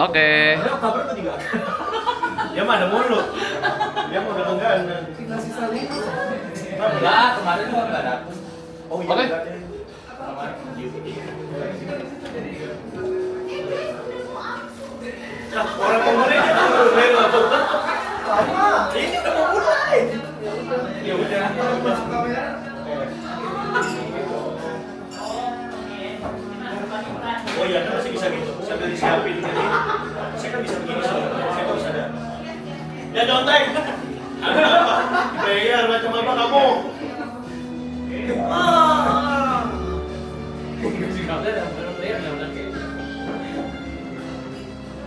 Oke. Ada kabar tuh juga. Dia mah ada mulu. Dia mau datang kan. Enggak, kemarin gua enggak datang. Oh iya. Oke. Nah, orang mulai sama. Ini udah mau mulai. Ya udah. Oh iya, kan masih bisa gitu. Sambil disiapin jadi. Saya kan bisa begini soalnya. Saya kan bisa ada. Ya contek. Ada apa? Bayar macam apa kamu?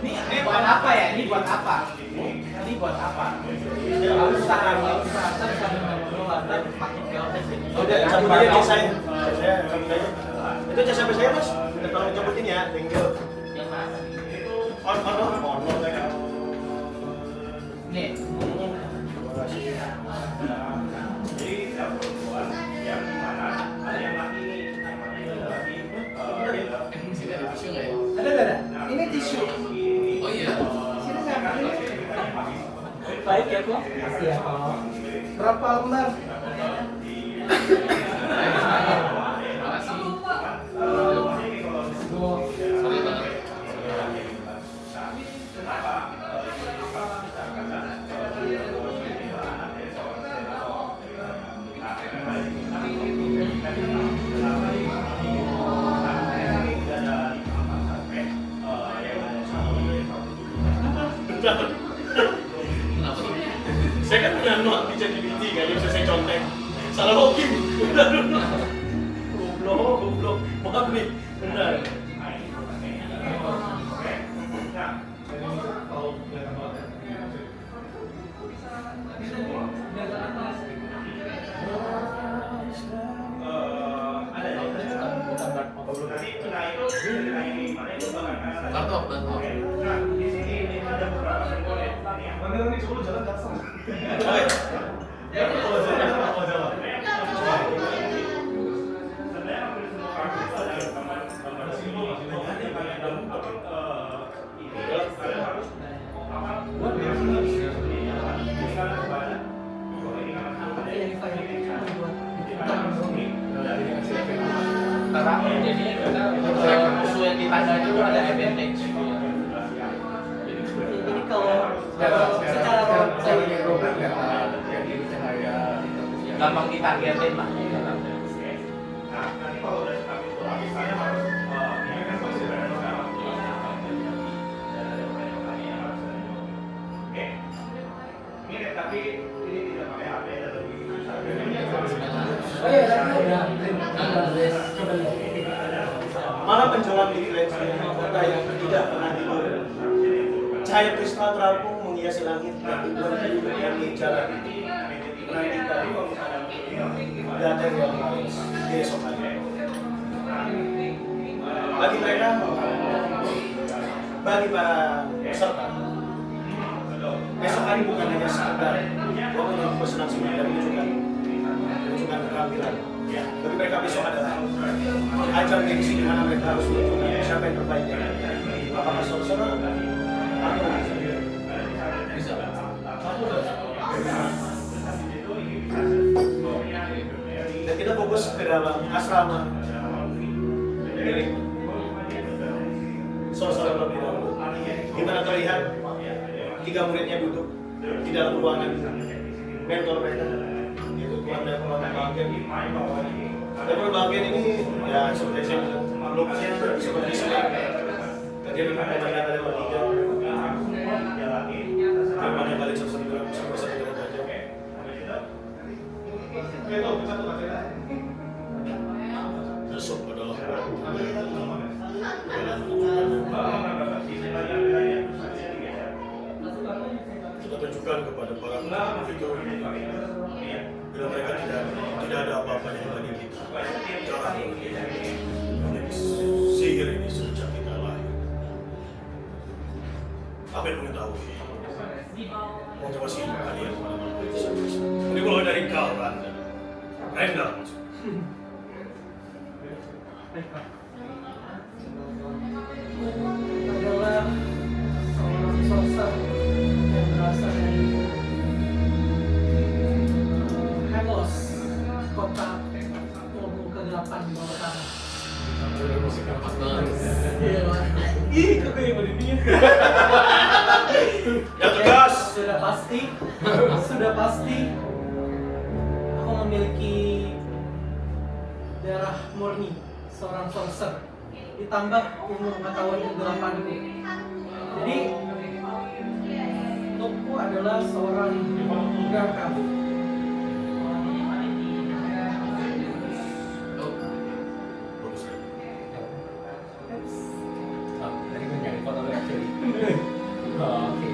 Ini buat apa ya? Ini buat apa? Ini buat apa? Enggak usah, enggak usah. Sambil ngobrol dan makin chaotic. Oh, udah cabut aja nih saya. Saya cabut aja. Itu cas sampai saya, Mas. Udah tolong cabutin ya. Thank you. Yang mana? On. Nih. Ada. Ini tisu. Oh iya. Sini nggak? Baik ya, Kok? Makasih ya, Kok. Berapa lembar? Makasih. Dua. Sorry banget. Kenapa tuh? Saya kan punya not di ChatGPT kan, yang bisa saya contek. Salah login. Goblok. Maaf nih, benar. Kartu. Sekarang jadi kita musuh yang ditanda itu ada advantage. Jadi kalau secara Robert nggak jadi cahaya Gampang ditargetin lah. Mana penjualan freelance kota yang tidak pernah tidur. Cahaya kristal terapung menghiasi langit dan tidur yang di jalan. Menantikan datang yang lain di esok hari. Bagi mereka, bagi para peserta, esok hari bukan hanya sekedar waktu bersenang senang dan menunjukkan keterampilan. Bagi mereka besok adalah ajang gengsi di mana mereka harus menunjukkan siapa yang terbaik. Apakah saudara atau Bisa. dan kita fokus ke dalam asrama milik saudara terlebih dahulu. Di mana terlihat 3 muridnya duduk di dalam ruangan mentor mereka, yaitu Tuan dan bagian. Dan bagian ini ya seperti saya bilang, looknya seperti selek. Dan dia memang pemandangan ada bertiga. Memang yang balik satu gram saja. Besok adalah kita tunjukkan kepada para penduduk itu bila mereka tidak ada apa-apanya bagi kita. Jangan sihir ini sejak kita lahir. Apa yang mengetahui? Motivasi kalian pada malam ini. Ini mulai dari kau, Randa. Randa. adalah Ih, kok kayak mau dia. Ya tegas. Sudah pasti aku memiliki darah murni seorang sorcerer ditambah ilmu pengetahuan kegelapanku. Jadi untukku adalah seorang Garkam. Tadi gue nyari foto lu actually. Oke.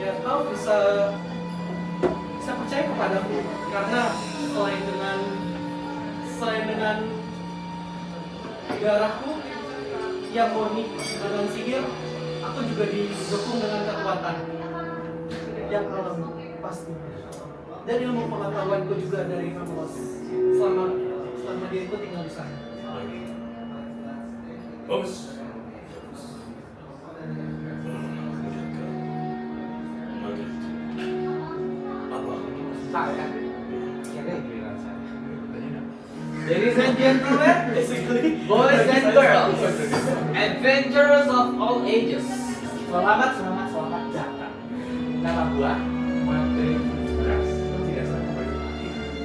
Ya kau bisa percaya kepadaku karena selain dengan darahku yang murni dengan sihir, aku juga didukung dengan kekuatan yang alami pasti. Dan ilmu pengetahuanku juga dari Amos selama diriku tinggal di sana. Bagus. Apa? Saya Ladies and gentlemen, boys and girls, adventurers of all ages, selamat datang. Nama gua Matri Putras.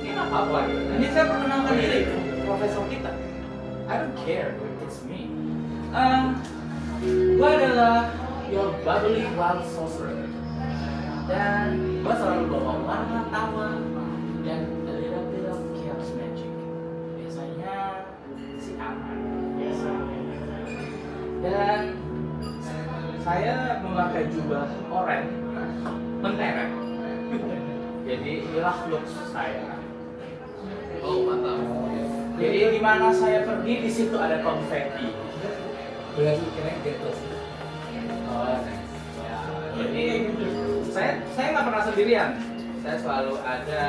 Ini apa? Ini saya perkenalkan diri, profesor kita. I don't care, it's me. Gua adalah your bubbly wild sorcerer, dan gua selalu bawa warna tawa dan a little bit of chaos magic. Biasanya si aman, dan saya memakai jubah oranye mentereng. Jadi inilah look saya. Oh, mantap. Jadi di mana saya pergi di situ ada konfeti. Berarti kira gitu. Oh, ya. Jadi saya nggak pernah sendirian. Saya selalu ada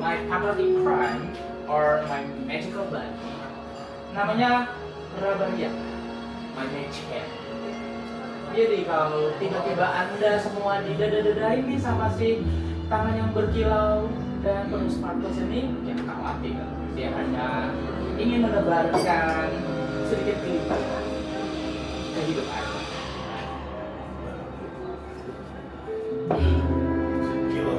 my party crime or my magical buddy. Namanya Rabaria, my mage hand. Jadi kalau tiba-tiba Anda semua didada-dadain nih sama si tangan yang berkilau dan penuh sparkles ini, jangan khawatir. Dia hanya ingin menebarkan sedikit kelimpahan ke hidup Anda. Gila.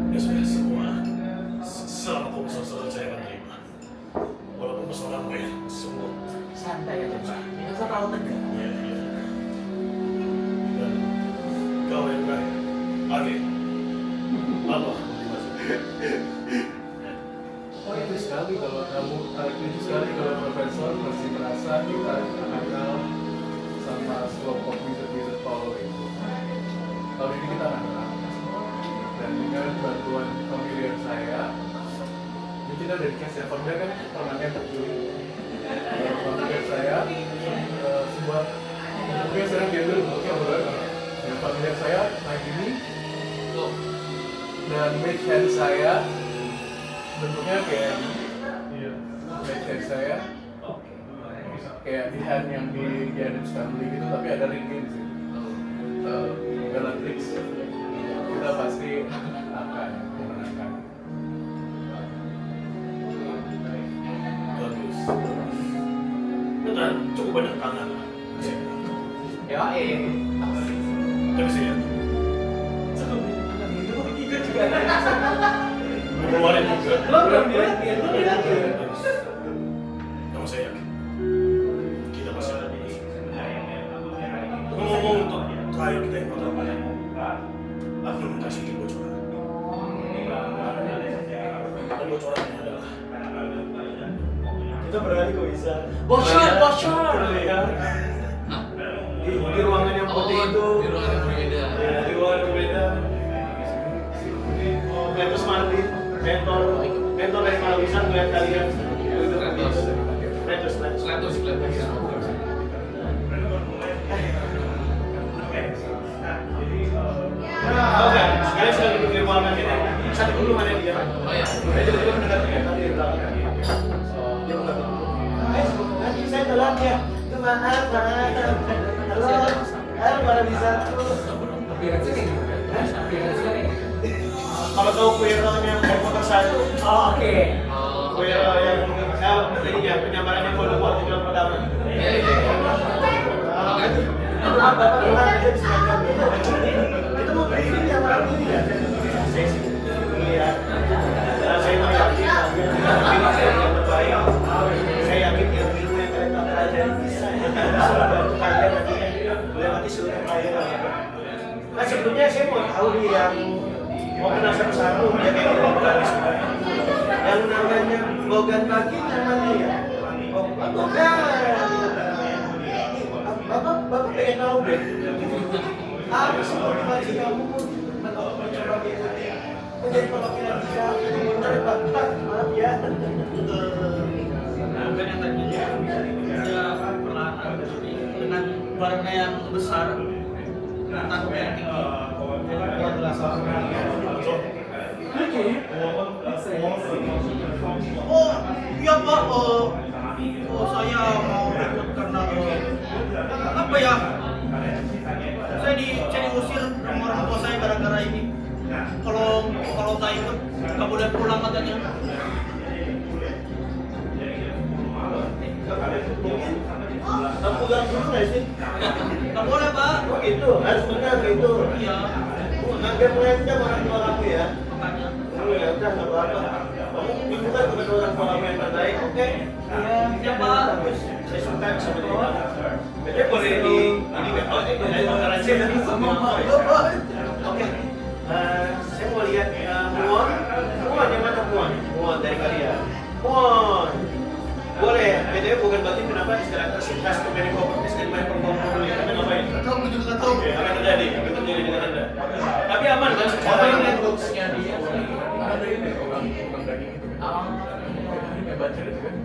Ya sudah semua. Selama kau pesona saya akan terima. Walaupun pesona gue semua. Santai aja Pak, nggak usah terlalu tegang. Iya. Dan kau yang terakhir. Oke. Apa? Oh itu sekali kalau kamu itu sekali kalau profesor masih merasa kita kenal sama kelompok wizard power itu. Tahun ini kita akan kenal. Dan dengan bantuan familiar saya, ini kita udah dikasih ya, familiar kan permanen terjun. Familiar saya, sebuah mungkin sekarang diambil bentuknya berat. Dan familiar saya naik ini, dan mage hand saya bentuknya kayak ini. Mage hand saya kayak di hand yang di Adams Family gitu, tapi ada ringnya di sini. Bellatrix, kita pasti akan memenangkan. Bagus. Benar, cukup banyak tangan. Ya, Tapi saya keluarin juga. Bagus. Kamu saya yakin. Kita pasti ada di sini. Ngomong untuk terakhir kita yang pertama. Aku belum kasih bocoran. Dan bocorannya adalah kita berani kok bisa. bocor. Terlihat di ruangan yang putih itu. Di ruangan yang berbeda. Ya, di ruangan yang berbeda. Letus Martin, mentor dari Malawisan melihat kalian. Letus. Selatus. Oke, sekali sudah duduk di ruangan ini. Satu dulu mana dia? Oh ya. Dia juga mendengar tadi di belakang. Dia mendengar. Nanti saya telat ya. Maaf. Halo, mana bisa tuh? Appearance-nya kayak gitu kan? Appearance-nya kayak gitu. Kalau tahu kuil yang Harry Potter 1, Oh, oke. kuil yang ini ya, Maaf Bapak pulang aja di Seragam. Itu mau briefing yang orang ini ya? Saya sih dulu ya. Saya mau yakin saya yang terbaik. Saya yakin ilmu yang kalian pelajari bisa bantu kalian nanti melewati seluruh pelajaran. Nah sebelumnya saya mau tahu nih yang mau kenal satu-satu ya kayak gitu. Yang namanya Bogan Bagi namanya ya. Bapak pengen tahu deh. Apa sih motivasi kamu mencoba mengikuti menjadi perwakilan kita? Bapak, maaf ya. Bukan yang tadinya dia perlahan dengan barangnya yang besar, tanpa yang tinggi. Dia adalah salah satu. Oh iya Pak, saya mau ikut karena apa ya? Saya diusir sama orang tua saya gara-gara ini. Kalau tak ikut nggak boleh pulang katanya. Kamu pegang dulu nggak sih? Nggak boleh Pak. Oh gitu, harus benar gitu. Iya. Agak mengancam orang tua kamu ya. Makanya. Oh ya udah nggak apa-apa. Kamu bukan kepada orang tua kamu yang terbaik, oke? Iya Pak. Bagus. Saya suka sama dia. Jadi boleh di ini kan? Oh ini dari makanan saya tadi sama Pak. Oke. Saya mau lihat Muon. Muon yang mana Muon? Muon dari kalian. Muon. Boleh. BTW bukan berarti kenapa istilah tersintas ke Mary Poppins dan main performa dulu ya? Anda ngapain? Kamu juga nggak tahu. Apa yang terjadi? Apa yang terjadi dengan Anda? Tapi aman kan secara Orang ini? yang looks-nya dia Ada ini orang daging itu. Yang baca itu kan.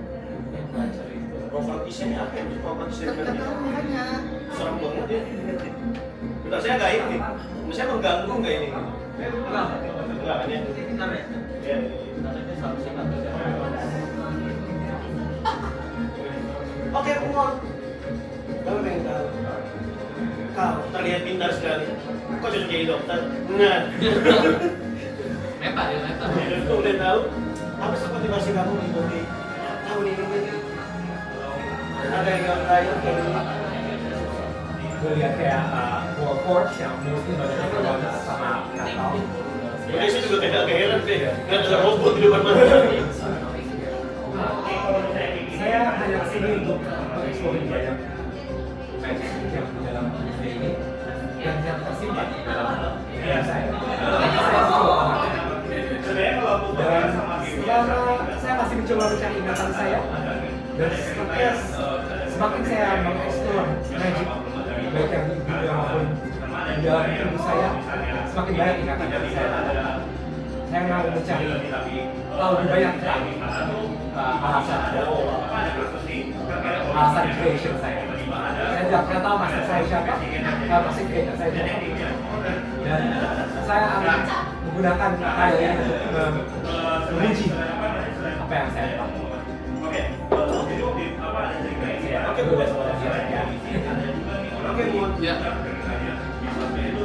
Propertisnya apa yang propertisnya? Serem banget ya. Bentar saya gaib nih. Saya mengganggu nggak ini? Enggak kan ya? Bentar ya. Iya. Bentar seharusnya nggak ada. Oke, Muon. Kamu pengen tahu? Kau terlihat pintar sekali. Kau cocok jadi dokter. Nah. Meta ya, meta. Kau udah tahu? Apa sih motivasi kamu mengikuti tahun ini? Ada yang kamu rayu kayak gini? Gue lihat kayak World Force yang mungkin banyak banget sama Natal. Jadi saya juga tidak heran deh. Nggak ada robot di depan mata. Saya hanya kesini untuk mengeksplor banyak magic yang di dalam dunia ini dan yang tersimpan di dalam diri saya. Saya suka banget. Dan selama saya masih mencoba mencari ingatan saya dan semakin saya mengeksplor magic baik yang di dunia maupun di dalam tubuh saya, semakin banyak ingatan dari saya. Saya mau mencari tahu lebih banyak tentang alasan creation saya. Saya tidak pernah tahu master saya siapa, pasti creator saya siapa. Dan saya akan menggunakan hal ini untuk menguji apa yang saya tahu. Oke, udah selesai ya. Oke, Muon. Ya.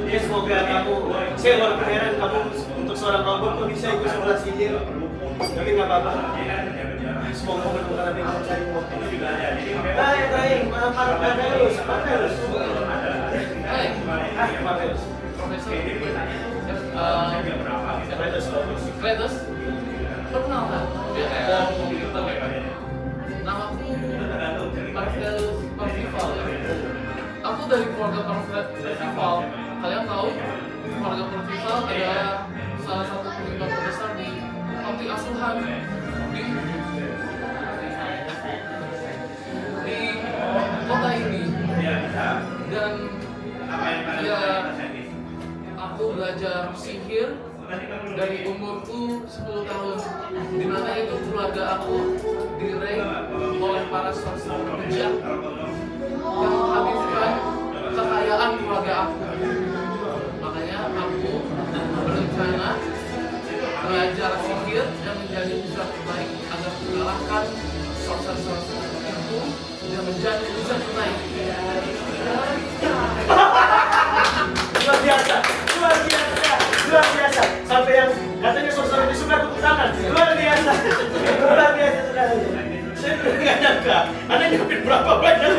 Ya semoga kamu, saya luar heran kamu untuk seorang robot kok bisa ikut sekolah sihir. Tapi nggak apa-apa. Semoga menemukan apa yang kamu cari Muon. Baik, Marvelous. Hai, Marvelous. Profesor. Marvelous, bagus. Kratos. Lo kenal kan? Dia kayak namaku Marvel Percival ya. Aku dari keluarga Percival. Kalian tahu keluarga Percival adalah salah satu penyebab terbesar di panti asuhan di kota ini. Dan ya aku belajar sihir dari umurku 10 tahun, di mana itu keluarga aku direng oleh para sosok bejat yang menghabiskan kekayaan keluarga aku. Makanya aku berencana belajar sihir dan menjadi wizard terbaik agar mengalahkan sorcerer-sorcerer itu dan menjadi wizard terbaik. Luar biasa. Sampai yang katanya sorcerer di sebelah tepuk tangan. Luar biasa sekali. Saya benar nggak nyangka. Anda nyiapin berapa banyak?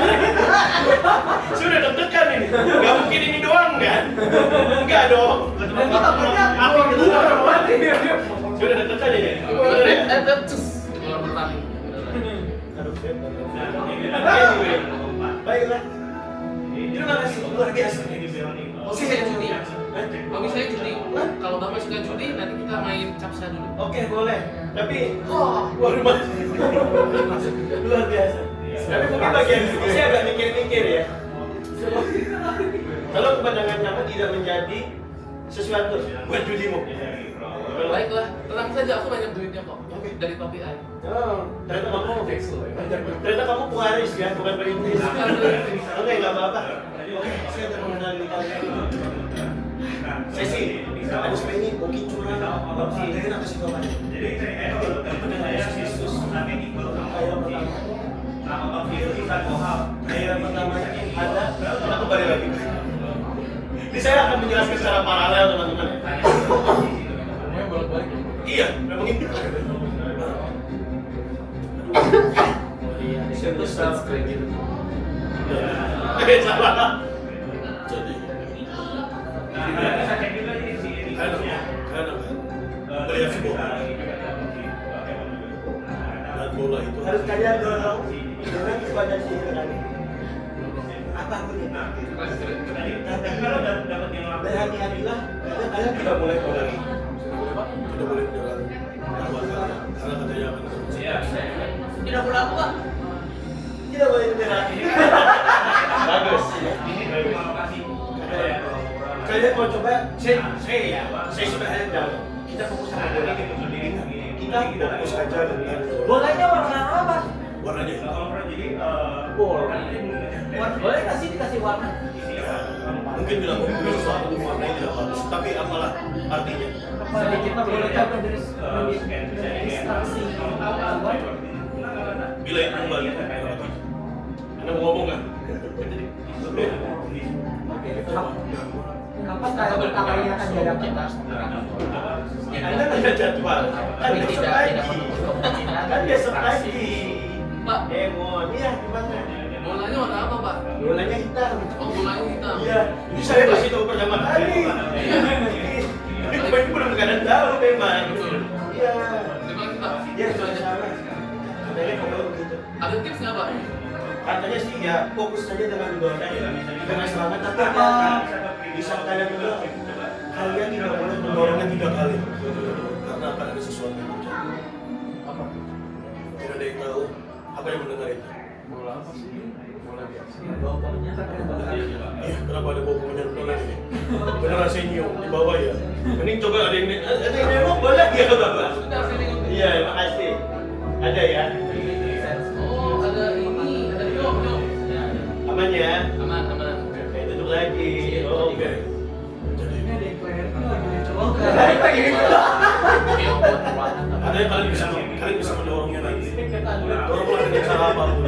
Sudah deg-degan ini. Gak mungkin ini doang kan? Enggak dong. Dan kita banyak Api keluar. Sudah deg-degan ini. Cus. Keluar pertama. Aduh, anyway, baiklah. Terima kasih luar biasa. Oke, saya cuti. Hobi saya cuti. Kalau bapak suka cuti, nanti kita main capsa dulu. Oke, boleh. Tapi, luar biasa. Tapi mungkin bagian saya agak mikir-mikir ya. Kalau kepanjangan nama tidak menjadi sesuatu buat judimu. Baiklah, tenang saja, aku banyak duitnya kok. Dari Papi Ai. Oh, ternyata kamu pewaris ya, bukan perintis. Oke, nggak apa-apa. Oke, saya akan mengenali kalian. Saya sih, aku supaya ini mungkin curang. Kalian aku sih kawan. Dengan Yesus Kristus. Ayat pertamanya ada, kita kembali lagi. Ini saya akan menjelaskan secara paralel teman-teman. Semuanya bolak-balik. Iya, memang itu. Siapa start screen gitu? Salah. Jadi, melihat sebuah dan bola itu harus kalian dorong dengan kepada sihir kali. Apapun itu. Berhati-hatilah karena kalian tidak boleh menyerang. Tidak boleh menyerang lawan kalian karena katanya akan Tidak boleh apa, Pak? tidak boleh menyerang. Bagus. Kalian mau coba? Saya sudah ada jauh. Kita fokus sama bola. Kita fokus aja dengan Bolanya warna apa? warnanya hitam. Boleh dikasih warna? Ya, mungkin bilang sesuatu warnanya tidak bagus, tapi apalah artinya. Jadi kita boleh coba dari Instansi Bila itu kembali, Anda mau ngomong nggak? kapan kalian akan jalan kita? Anda ada jadwal. Kan Tapi besok tidak lagi. kemungkinan Kan besok lagi. Pak, Iya, gimana? bolanya warna apa, Pak? Bolanya hitam. Oh, bolanya hitam. Iya, ini saya kasih tahu pertama kali. Ini pemain belum kadang tahu memang. Iya. Terima kasih, Pak. Iya, Itu aja. sama. Katanya kalau begitu. Ada tips nggak, Pak? Katanya sih ya fokus saja dengan doa dengan semangat, tapi apa bisa kalian juga kalian tidak boleh mendorongnya 3 kali karena akan ada sesuatu yang terjadi. Apa? Tidak ada yang tahu apa yang mendengar itu. Bola apa sih? Bola biasa. Iya, kenapa ada bau menyentuh ini? Beneran saya nyium di bawah ya. Mending coba ada yang nengok boleh ya bapak? Sudah, saya nengok. Iya, makasih. Ada ya. Oh, ada ini, ada nyok. Aman ya. Aman. Oke, tutup lagi. Oh, oke. Jadi ini ada iklan lagi dicoba. ada yang kalian bisa mendorongnya nanti. Doronglah dengan cara apapun.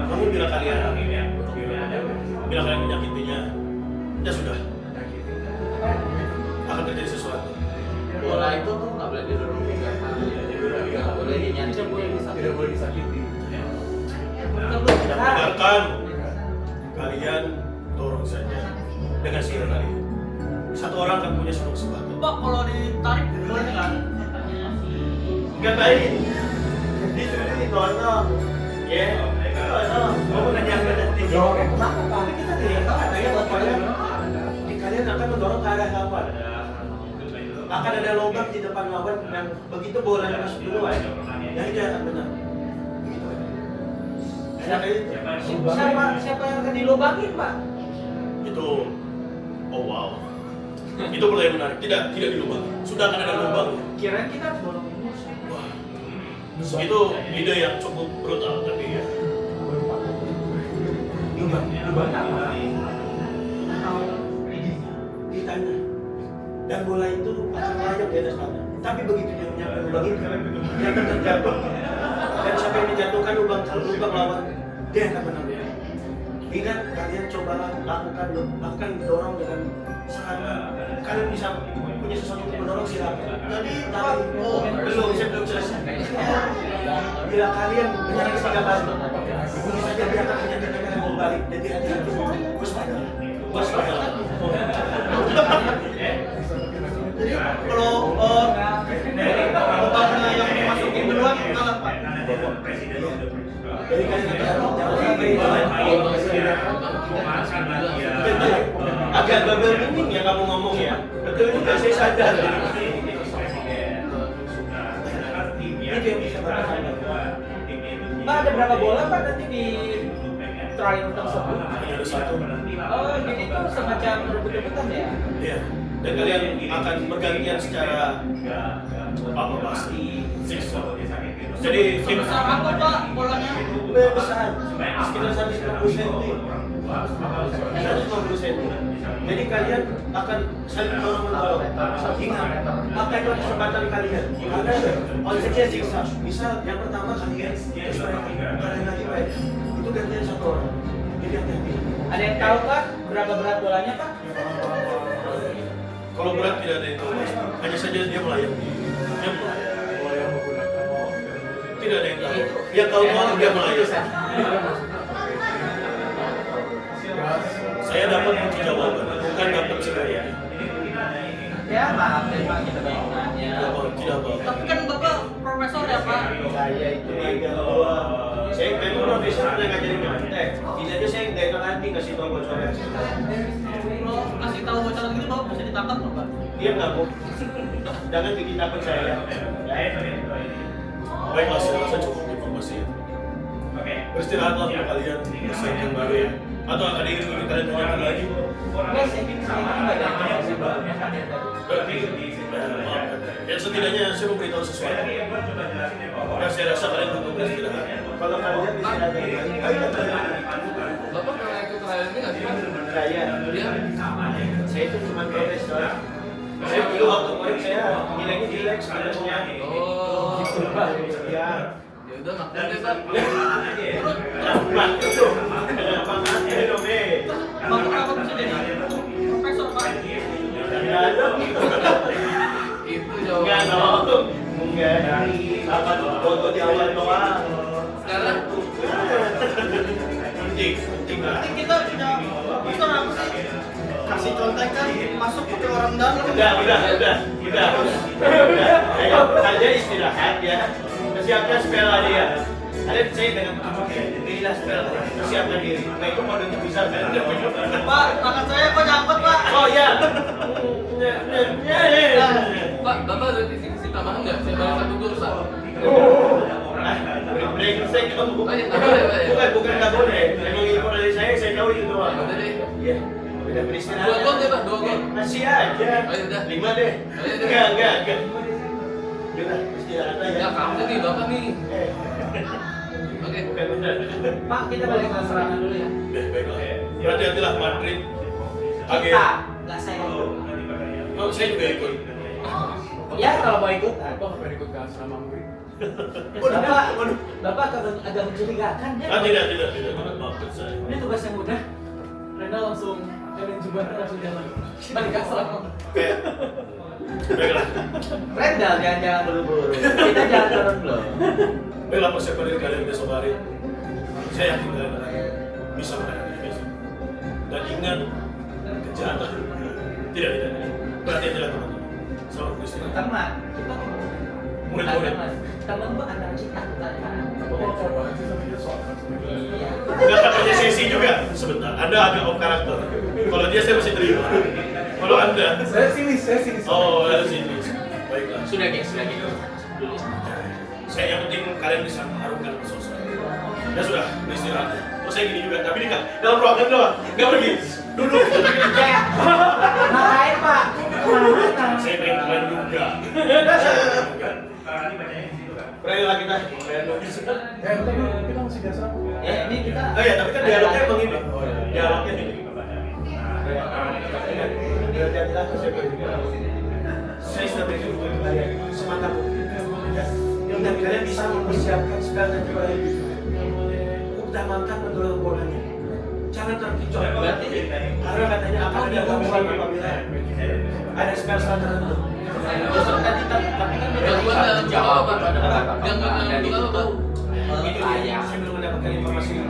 Namun bila kalian menyakitinya, ya sudah. Akan terjadi sesuatu. Bola itu tuh nggak boleh didorong 3 kali. Nggak boleh dinyanyi. Tidak boleh disakiti. Tidak mendengarkan. Kalian dorong saja dengan sihir kalian. Satu orang akan punya satu kesempatan. Pak, kalau ditarik boleh nggak? Gatain. Disuruh ditolong. Ya. Tolong. Mau nanya apa nanti? Kenapa Pak? Kita tidak tahu. Katanya buat kalian akan mendorong ke arah lawan. Akan ada lubang di depan lawan dan begitu bolanya masuk duluan, ya itu akan benar. Begitu aja. Enak itu. Siapa yang akan dilubangin Pak? Itu. Oh wow. Itu pertanyaan menarik. Tidak dilubang. Sudah akan ada lubang. Kirain kita harus bolong musuh. Wah. Itu ide yang cukup brutal tapi ya. Lubang apa? Di tanah. Dan bola itu akan melayang di atas tanah. Tapi begitu dia menyampai lubang itu, dia akan terjatuh. Dan siapa yang menjatuhkan lubang lawan, dia akan menang. Ingat, kalian cobalah lakukan dorong dengan sangat. Kalian bisa punya sesuatu untuk mendorong silakan. Tadi belum selesai. Bila kalian menyerang 3 kali, mungkin saja dia akan menyakitkan kalian. balik. Jadi hati-hati. Waspada. Jadi kalau obatnya yang dimasukin duluan kalah Pak. Jadi kan jangan sampai itu agak double meaning ya kamu ngomong ya. Betul juga saya sadar. Itu yang bisa Bapak sadar. Pak, ada berapa bola Pak nanti di trial tersebut? Ada satu. Oh, jadi itu semacam rebut-rebutan ya? Iya. Dan kalian akan bergantian secara apa pasti. Jadi tim Besar apa Pak bolanya? besar sekitar 150 cm. 150 cm. Jadi kalian akan saling dorong-dorong. Ingat, pakai kesempatan kalian. Karena konsepnya zigzag. Misal yang pertama kalian terus kalian lagi baik. Itu gantian satu orang. Jadi hati-hati. Ada yang tahu Pak berapa berat bolanya Pak? Kalau berat tidak ada yang tahu. Hanya saja dia melayang. Dia melayang. Tidak ada yang tahu. Yang tahu dia melayang. Saya dapat kunci jawaban, bukan dapat segala. Ya maaf deh Pak, kita banyak nanya. Tidak apa. Tapi kan Bapak profesor ya Pak? Saya itu saya memang profesor pernah ngajarin nyontek. Tidak aja saya nggak enak hati kasih tahu bocoran. Kalau kasih tahu bocoran gitu Bapak bisa ditangkap nggak Pak? Dia nggak mau. Jangan bikin takut saya. Ya. Baiklah, saya rasa cukup informasi itu. Beristirahatlah untuk kalian persiapan yang baru ya. Atau ada yang ingin kalian tanyakan lagi? Enggak, saya nggak ada yang saya baru. Berarti, ya setidaknya saya memberitahu sesuatu. Dan saya rasa kalian butuh beristirahat. Kalau kalian istirahat dari Bapak pernah ikut trial ini nggak sih? Iya. Saya itu cuma profesor. Saya dulu waktu kemarin saya nilainya jelek sebenarnya. Oh, Ya. ya udah makan deh Pak. Cepat itu. Kenapa dong, Bapak bisa jadi profesor Pak? Enggak dong. Itu Enggak jawabannya. dong. Enggak. Apa tuh foto di awal doang. Sekarang Penting lah. kita punya profesor apa sih? Kasih contekan masuk ke orang dalam. Udah. Ayo, saja istirahat ya. Persiapkan spell aja ya. Kalian saya dengan pilihlah spell. Persiapkan diri. Nah itu mode untuk bisa kan? Pak, tangan saya kok nyangkut Pak? Oh ya. Pak, Bapak ada kisi-kisi tambahan nggak? Saya bayar 1 gol Pak. Brengsek kamu. Oh iya, tak boleh, Pak, ya? Bukan tak boleh. Emang info dari saya tahu itu doang. Ya udah deh. Iya. Udah beristirahat. 2 gol deh Pak, 2 gol. Masih aja. Oh, ya udah. 5 deh. Oh, ya udah. Enggak. Udah, istirahat aja. Ya kamu nih Bapak nih. Eh, Oke. bukan benar. Pak, kita balik ke serangan dulu ya. Baiklah. Berhati-hatilah Madrid. Kita, nggak saya. Oh, saya juga ikut. Ya kalau mau ikut, Apa ngapain ikut ke asrama murid? Bapak agak mencurigakan ya. Tidak. Maafkan saya. Ini tugas yang mudah. Rena langsung kalian jebak langsung jalan. Balik ke asrama. Kayak. Baiklah. Rendal jangan buru-buru. Kita jalan turun dulu. Baiklah persiapan diri kalian besok hari. Saya yakin kalian akan bisa menghadapi besok. Dan ingat, kejahatan. Tidak. Berhati-hatilah teman-teman. Selamat beristirahat. Teman, kita Murid-murid. teman gua antara kita bukan Bapak coba sih sama dia soal Iya. Enggak katanya sesi juga. Sebentar, Anda agak off karakter. Kalau dia saya masih terima. Kalau Anda, Saya sini. oh ada sini. Baiklah. Sudah guys. Saya yang penting kalian bisa mengharumkan sosok. Ya sudah, beristirahat. Oh saya gini juga, tapi dekat dalam ruangan doang, nggak pergi. Duduk. Ya. Ngapain Pak? Kemana? Saya pengen kalian juga. Beranilah kita. Kita masih di asrama. Ini kita. Oh ya, tapi kan dialognya emang ini. Oh, iya. Dialognya ini. Berhati-hatilah persiapan diri kalian. Saya sudah berikan kepada kalian semantap. Dan kalian bisa mempersiapkan spell dan juga utamakan mendorong bolanya. Jangan terkecoh. Karena katanya akan ada gangguan apabila ada spell tertentu. Justru tadi tapi kan Gangguan dalam bentuk apa Pak? Gangguan dalam bentuk apa Pak? Itu dia. Saya belum mendapatkan mendapatkan informasi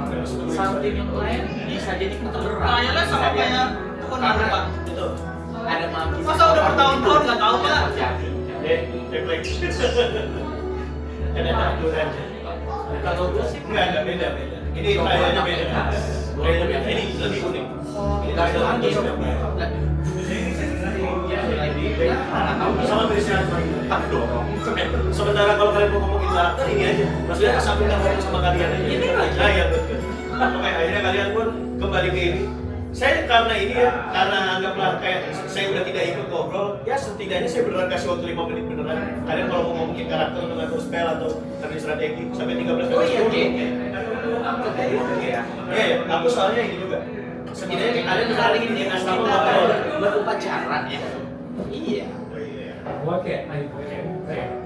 something yang lain bisa jadi kebenaran. Kayaknya sama kayak akun Pak. itu Ada magis. Masa udah bertahun-tahun nggak tahu Pak? Terjadi. refleks kan ada aturan Kalau gue sih enggak beda ini kayaknya beda kayaknya beda ini lebih unik ini nggak ada kayaknya magis. beda sama berisian tak dong sementara kalau kalian mau ngomongin karakter ini aja maksudnya kesambungan ngomong sama kalian aja Ini aja. nah ya betul oke akhirnya kalian pun kembali ke ini saya karena ini ya karena anggaplah kayak saya udah tidak ikut ngobrol ya setidaknya saya beneran kasih waktu 5 menit beneran kalian kalau mau ngomongin karakter atau ngatur spell atau ngatur strategi sampai 13 Oh iya, menit Aku kayak gitu ya. iya ya aku soalnya ini juga setidaknya kayak kalian beneran ini dengan Kita ngobrol berupacara ya. Iya. Gua kayak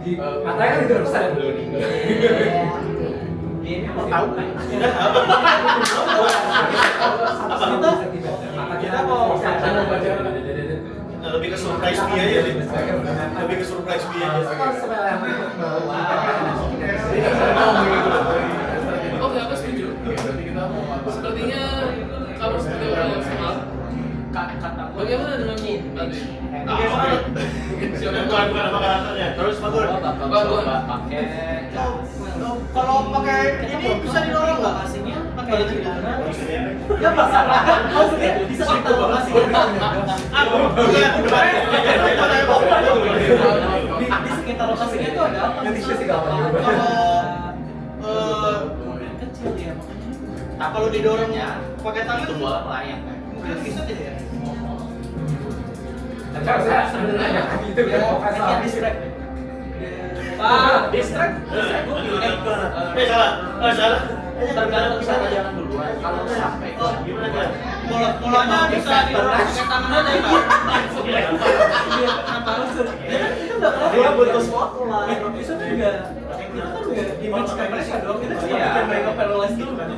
di matanya kan itu besar dulu nih. Dia ini mau tahu kan? Kita mau baca lebih ke surprise dia aja sih lebih ke surprise dia aja Oke, aku setuju. Sepertinya kamu seperti orang yang smart. Bagaimana dengan tadi? bukan nama karakternya terus bagus Bagus. Pakai. Kalau pakai ini bisa didorong nggak? Pakai ini gimana? Ya maksudnya bisa kita lokasi. aku Di sekitar lokasinya itu ada apa? Yang diskusi kapan juga. Kalau kecil ya makanya. Kalau didorongnya pakai tangan Itu bola melayang kan? mungkin bisa tidak ya? Enggak, saya sebenarnya itu kan Kayak distract. Distract. salah Tergantung siapa jalan duluan. Kalau sampai gimana kan Bolanya bisa didorong pakai tangan aja ya Pak? Kenapa harus? Itu nggak apa-apa. Dia butuh spotlight. Bisa juga. Kita kan nggak image-kan mereka dong. Kita cuma Iya. bikin mereka paralyzed dulu kan.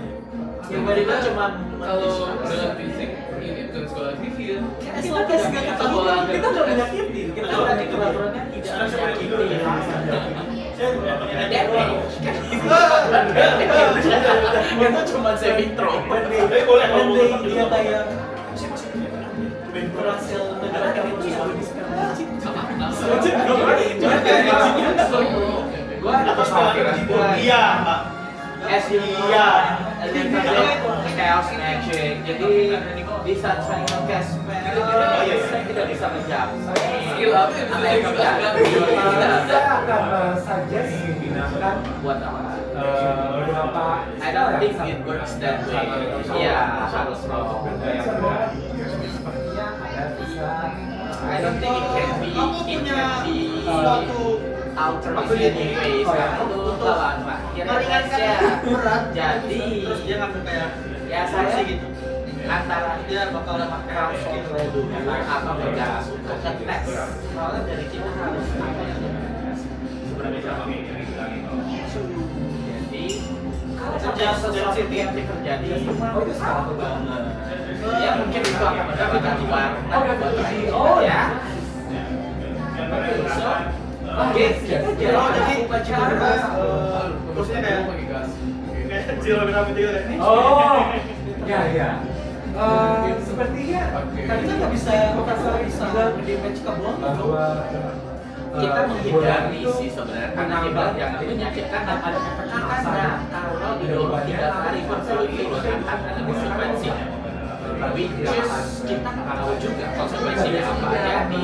Yang mereka cuma Kalau dengan fisik ini bukan sekolah sihir. Kita kasih nggak ketahuan. Kita nggak menyakitin. Kita nggak peraturannya tidak sekarang saya pergi dulu ya itu cuma semi-tro. tapi boleh kalau mau tetap Dia dulu kayak berhasil menggerakkan itu ya habis Gua ada atau setelah iya pak as you Iya. chaos magic. Jadi di saat saya nge-cast spell, saya tidak bisa menjawab. Skill apa yang bisa Saya kita saya akan suggest menggunakan buat apa? beberapa I don't think it works that way. Iya, harus roll. sepertinya ada bisa I don't think it can be. Kamu It punya can be suatu alternate ways. Itu lawan pak. meringankan berat. Jadi Terus dia ngambil kayak ya saya gitu. antara Dia bakal pakai langsung produk atau bergas untuk ngetes. Soalnya dari kita harus apa yang dites. Jadi kalau ada sesuatu yang terjadi, oh itu salah tuh banget. Ya mungkin itu akan mendapatkan warna. Oh ya. So, oke, kita jadi upacara. Terusnya kayak pakai gas. kayak zero gravity gitu kan oh ya sepertinya Tadi kan nggak bisa profesor bisa damage ke bom. bahwa Kita menghindari sih sebenarnya karena kita jangan menyakitkan dan ada efek karena kalau didorong 3 kali berturut-turut akan ada konsekuensi. Which is kita nggak tahu juga konsekuensinya apa. Jadi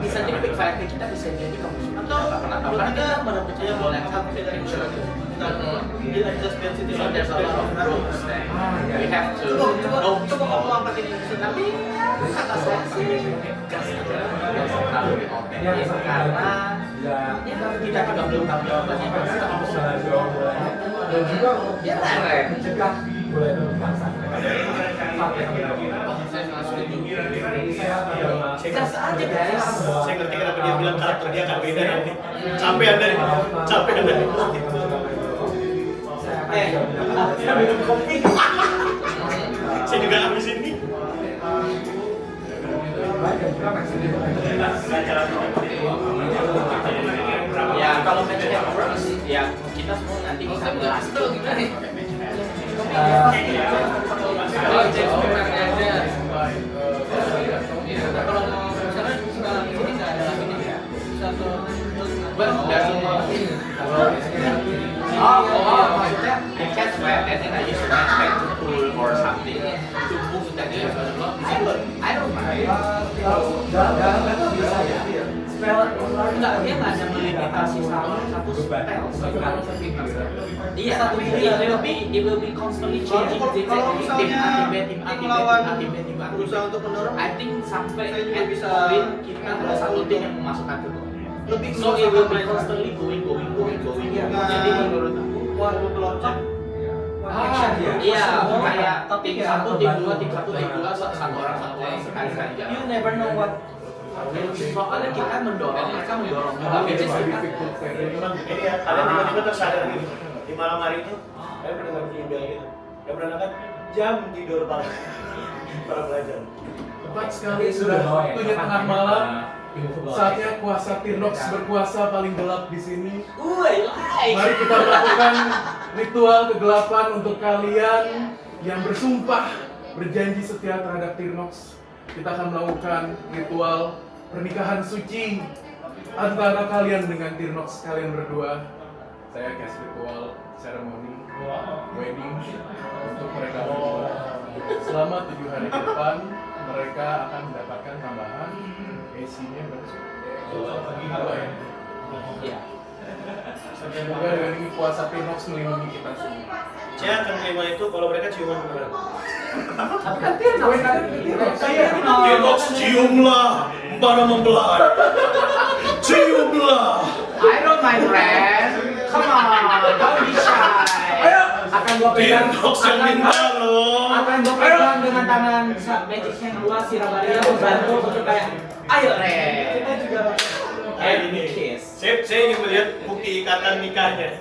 bisa jadi big fight kita bisa jadi kemusuhan Atau kenapa? kalau Karena kita kita baru percaya boleh sampai dari dia adjust density So there's a lot of rules that we have to coba kamu angkat ini tapi kata saya sih gas aja nggak usah terlalu otentik karena ya kita juga belum tahu jawabannya pasti kita mau dan juga ya keren mencegah bola itu dipaksa Saya sangat setuju. gas aja guys saya ngerti kenapa dia bilang karakter dia akan beda nanti capek anda nih capek anda nih saya minum kopi saya juga habis ini ya kalau matchnya works ya kita kita semua nanti Kalau bisa saya nggak bahas spell gimana nih? Oh, jadi sebenarnya aja. Iya, nah kalau mau misalnya sekarang di sini nggak ada lagi nih ya. Bisa ke maksudnya I can't sweat and then I use my hand to pull or something to move that I don't mind. Jangan bisa ya. Spell Enggak, dia nggak ada melimitasi sama satu spell. Iya, Satu it will be constantly changing. Kalau misalnya Tim A, melawan tim B. berusaha untuk mendorong, I think sampai saya juga at bisa point kita ada satu tim yang memasukkan ke gol. lebih So it will be constantly going. Iya. Jadi menurut aku, One meloncat, one action ya. iya kayak tapi tim ya, satu, tim dua, satu orang sekali jalan. You never know what. Soalnya kita mendorong, mereka mendorong juga. Which is kita Memang ini ya, kalian tiba-tiba tersadar gitu. Di malam hari itu, kalian pernah ngerti email gitu. Yang pernah kan jam tidur para pelajar. Tepat sekali sudah waktunya tengah malam. Saatnya kuasa Tirnox berkuasa paling gelap di sini. Mari kita melakukan ritual kegelapan untuk kalian yang bersumpah berjanji setia terhadap Tirnox. Kita akan melakukan ritual pernikahan suci antara kalian dengan Tirnox kalian berdua. Saya cast ritual ceremony wedding untuk mereka berdua. Selama 7 hari ke depan mereka akan mendapatkan tambahan AC-nya berapa? Iya. Semoga dengan ini kuasa Tirnox melindungi kita semua. Saya akan terima itu kalau mereka ciuman beneran. Tapi kan Tirnox. Tirnox ciumlah para mempelai. Ciumlah. I don't mind, friend. Come on, don't be shy. Akan gua pegang. Tirnox yang minta loh. Akan gua pegang dengan tangan magic yang dua Sirabaria membantu untuk kayak ayo Ren. Kita juga Kayak gini. Kiss. Saya ingin melihat bukti ikatan nikahnya.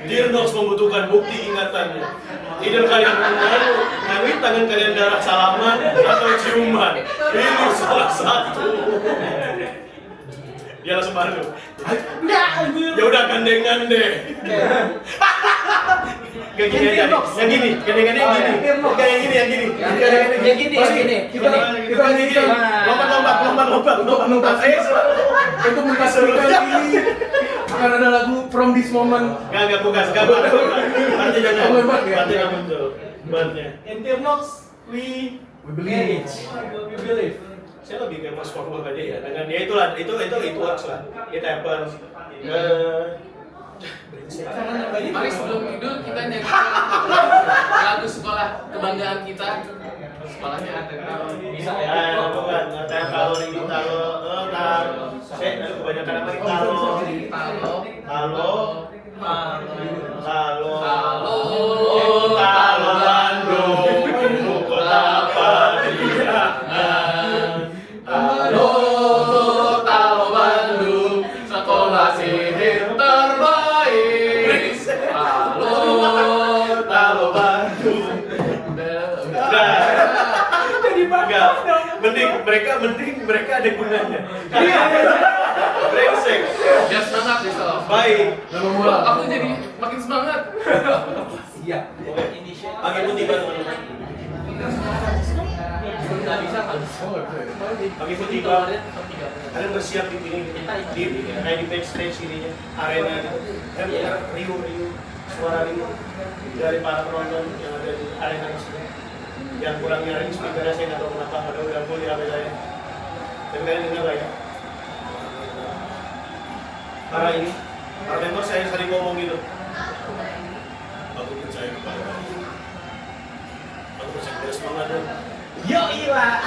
Tirnox membutuhkan bukti ingatannya. Either kalian kawin tangan kalian darah salaman atau ciuman. Pilih salah satu. Dia langsung malu. Ya udah gandengan deh. Gak gini aja. Yang gini, gandengannya yang gini. Enggak yang gini, yang gini. Yang gini. Kita gini. Lompat. Untuk menghasilkan ini akan ada lagu From This Moment. Enggak bukan. Artinya jangan. Oh, hebat ya? Artinya muncul. Barnya. in Tirnox we believe. we believe. Saya lebih ke mas forward aja ya. Dengan ya itulah itu works lah. It happens. Mari sebelum tidur kita nyanyi lagu sekolah kebanggaan kita. Sekolahnya ada bisa ya. Bukan. Kalau ini saya kebanyakan apa nih? Talo Bandung, kota padiangan. Talo Bandung, sekolah sihir terbaik. Talo Bandung. Mending mereka ada gunanya. Brengsek. Ya semangat bisa. Baik. Nama moral. Aku jadi makin semangat. Siap. Pakai putih baru. Nggak bisa kan? Pakai putih baru. Kalian bersiap di sini, kayak di backstage ininya, arena gitu. Kan riuh, suara riuh dari para penonton yang ada di arena tersebut. Yang kurang nyaring speakernya saya nggak tahu kenapa, ada udah full di HP saya. Tapi kalian dengar lah ya. Karena ini, para member saya sering ngomong gitu. Aku percaya kepada kamu. Aku percaya kepada semangat dan Yo ila.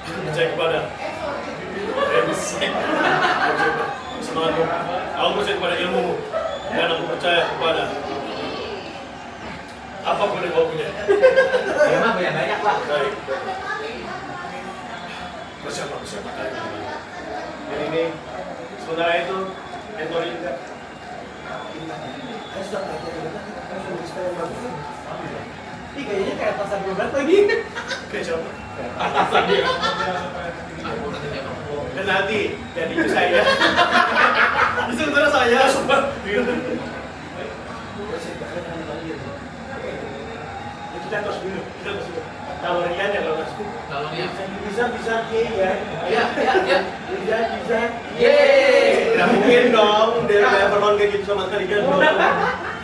aku percaya kepada semangatmu. Aku percaya kepada ilmumu dan aku percaya kepada apapun yang kau punya. Ya mah banyak lah. Baik. Bersama kalian. Dan ini sementara itu Anthony juga. Saya sudah Ih, kayaknya kayak pasar berobat lagi. Kayak siapa? Dan nanti jadi itu saya. Sementara saya kita tos dulu. Kalau Rian ya kalau masuk. Kalau dia. Bisa ya. Ya. Bisa. Yeay. Nggak mungkin dong, dia perform kayak gitu sama Rian dong.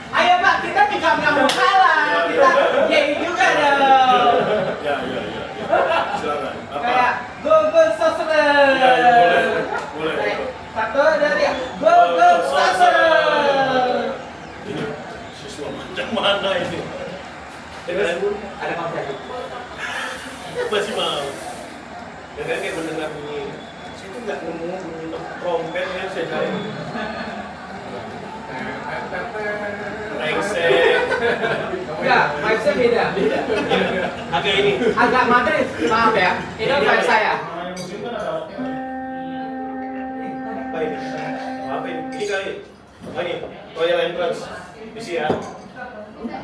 Ayo Pak, kita juga nggak mau kalah. Kita yeay juga dong. Ya. Silakan. Kayak go Sastra. Boleh. Satu dari go Sastra. Ini siswa macam mana ini? Ada konser. Masih mau. Ya kan kayak mendengar bunyi. Saya tuh nggak nemu bunyi trompet ya saya cari. Rengsek. Enggak, vibes-nya beda. Agak ini. Agak Madrid, maaf ya. Ini vibe saya. Apa ini? Apa ini? Ini kali. Oh ini, Royal Entrance. Isi ya.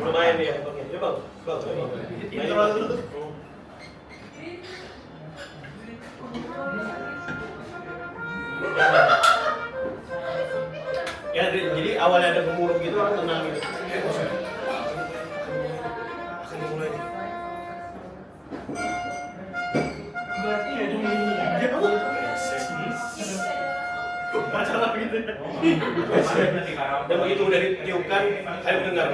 Lumayan dia. Ya bang. Ini dulu. Ya, jadi awalnya ada gemuruh gitu, aku tenang gitu. Akan dimulai nih. Berarti ya dong ini. Pacaran gitu. Dan begitu udah ditiupkan, ayo mendengar.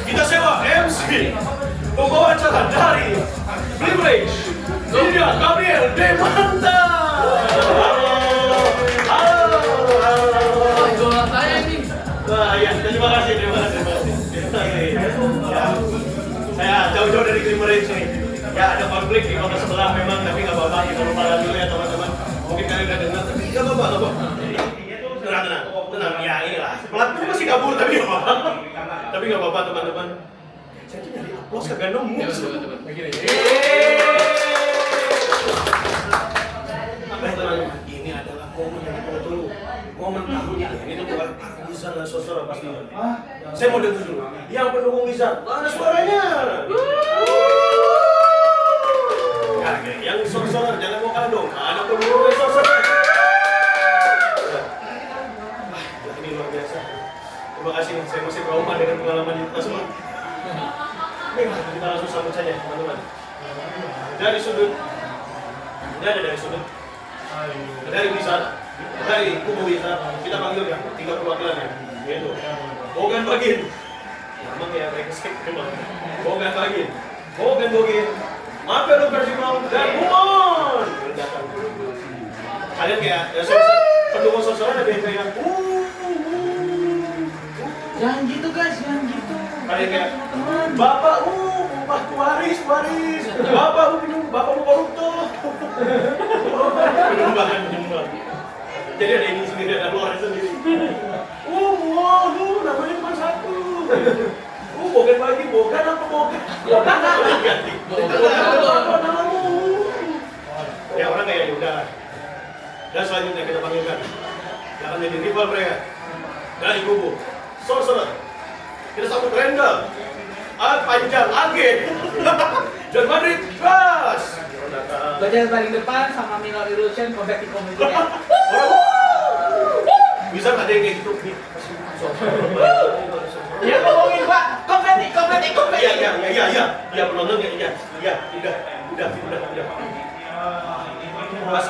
Kita sewa MC pembawa acara dari Privilege. Ini dia Gabriel Demanta. Halo. Oh, idola saya ini. Wah, ya, terima kasih. Ya, saya jauh-jauh dari Privilege nih. Ya, ada konflik di kota sebelah memang, tapi nggak apa-apa. Kita lupakan dulu ya teman-teman. Mungkin kalian udah dengar, tapi nggak apa-apa. Tenang. Ya inilah. Pelaku masih kabur tapi nggak apa-apa. Tapi nggak apa-apa teman-teman. Saya tuh nyari aplaus kagak nemu. Coba. Baik teman-teman, ini adalah momen yang ditunggu-tunggu. Momen tahun ini tuh bukan Wizard dan Sorcerer pastinya. Saya mau dengar dulu. Yang pendukung Wizard, mana suaranya? Oke, yang Sorcerer jangan mau kalah dong. Ada pendukung Sorcerer. Ini luar biasa. Terima kasih, saya masih trauma dengan pengalaman itu semua. Kita langsung sambut saja teman-teman. Dari sudut, dari Wizard, dari kubu Wizard, kita panggil ya 3 perwakilan ya, yaitu Bogan Bagin, emang ya brengsek memang, Bogan Bagin, Mafia Persimau dan Bumon. Kalian kayak ya pendukung sosial ada yang kayak Jangan gitu guys, jangan gitu. kalian kayak Bapak waris, Bapak mau koruptor. Penyumbang. Jadi ada ini sendiri, ada luar sendiri. Waduh, namanya cuma satu. Bogan lagi, Bogan apa Bogan? Ganti. Apa namamu? Ya orang kayak udah. Dan selanjutnya kita panggilkan. Yang akan menjadi rival mereka dari kubu Sorcerer. Kita sambut Randall, Panjang, Angge, dan Madrid, Gas. Bagian paling depan sama Minor Illusion kompeti komedinya. Bisa nggak ada yang kayak gitu? Ya ngomongin Pak, kompeti. Iya penonton ya, udah. Mas,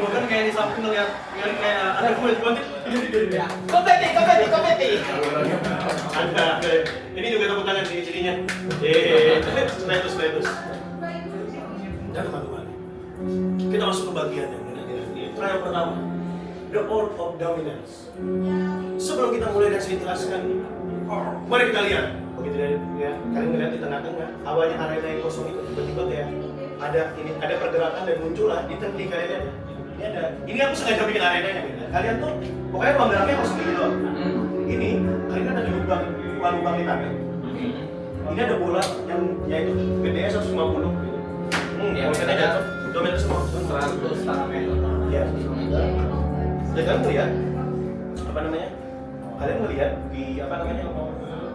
Kan kayak di samping ngeliat kayak ada kulit Kompeti. Anda, ini juga tepuk tangan di sininya. Status. Dan teman-teman, kita masuk ke bagian yang trial pertama, The Orb of Dominance. Sebelum kita mulai dan saya jelaskan, mari kita lihat. Begitu ya, kalian melihat di tengah-tengah, awalnya arena yang kosong itu tiba-tiba kayak ada pergerakan dan muncullah di tengah kalian. Ini aku sengaja bikin arenanya. Kalian tuh pokoknya ruang geraknya kosong gitu loh. Ini kalian kan ada lubang di tangan. Ini ada bola yang yaitu gede 150 gitu. Bosannya jatuh 2 meter semua. 100,5 meter. Ya. Dan kalian melihat apa namanya? Kalian melihat di apa namanya?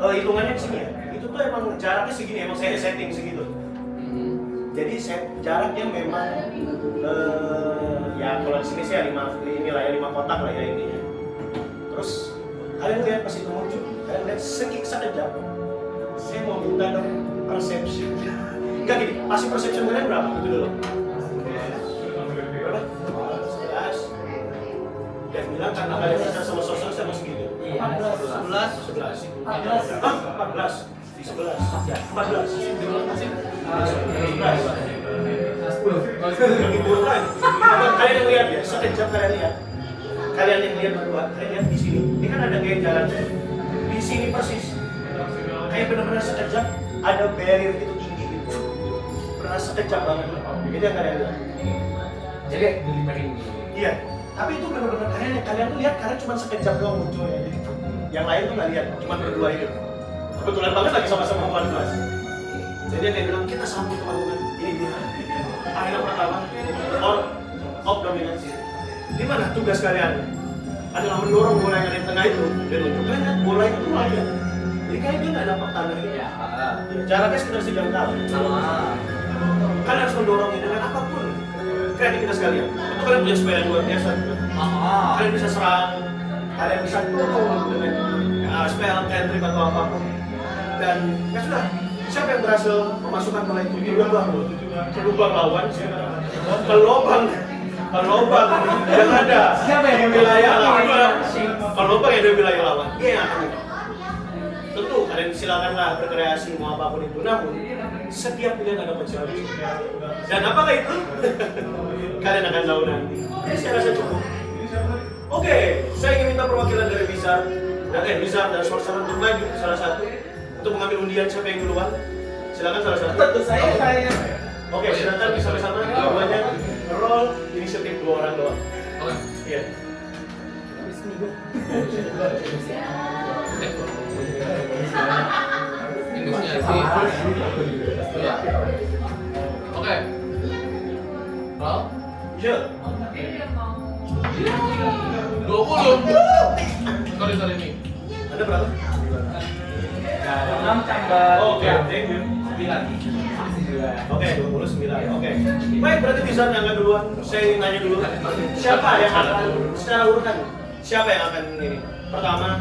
Hitungannya di sini ya. Itu tuh emang jaraknya segini, emang saya setting segitu. Jadi jaraknya memang ya kalau di sini sih ya 5 kotak lah ya intinya. Terus kalian lihat pas itu muncul, kalian lihat sekejap. Saya mau minta dong perception. Enggak gini, pasti perception kalian berapa? Itu dulu. Berapa? 11. Dan bilang karena kalian bisa sama sosok sama segitu. 11. 14. 11. 14. Lebih buruk lagi. Kalian yang lihat ya, sekejap kalian lihat. Kalian yang lihat berdua, kalian lihat di sini. Ini kan ada gaya jalan. Di sini persis. Kayak benar-benar sekejap ada barrier itu tinggi gitu. Benar sekejap banget. Itu yang kalian lihat. Jadi dilimpahin. Iya. Tapi itu benar-benar kalian tuh lihat karena cuma sekejap doang munculnya. Jadi yang lain tuh nggak lihat, cuma berdua itu. Kebetulan banget lagi sama-sama kawan kelas. Jadi dia bilang kita sambut teman-teman. Ini dia. Akhirnya pertama, of dominance. Di mana tugas kalian adalah mendorong bola yang ada di tengah itu dan untuk kalian bola itu tuh lari. Jadi kayak dia nggak dapat tanda ini. Jaraknya sekitar sejengkal. Kalian harus mendorong ini dengan apapun kreativitas kalian. Itu kalian punya sepeda yang luar biasa. Kalian bisa serang, kalian bisa turun dengan spell, cantrip atau apapun. Dan ya sudah, siapa yang berhasil memasukkan bola itu ke lubang lawan, ke lubang yang ada di wilayah lawan, ke lubang yang ada di wilayah lawan, dia yang akan menang. Tentu kalian silakanlah berkreasi mau apapun itu, namun setiap pilihan ada konsekuensi. Dan apakah itu? Kalian akan tahu nanti. Jadi saya rasa cukup. Oke, saya ingin minta perwakilan dari Wizard dan Sorcerer untuk maju salah satu untuk mengambil undian siapa yang duluan. Silakan salah satu. Tentu saya. Oke, silakan bersama-sama. Semuanya roll inisiatif 2 orang doang. Oke. Iya. Inisiasi. Iya. Oke. Roll. Iya. 20. Sorry nih. Ada berapa? 6 tambah Oke, thank you. 9. Oke, 29. Oke. Baik, berarti bisa yang duluan. Saya ingin nanya dulu. Siapa yang akan secara urutan? Siapa yang akan ini? Pertama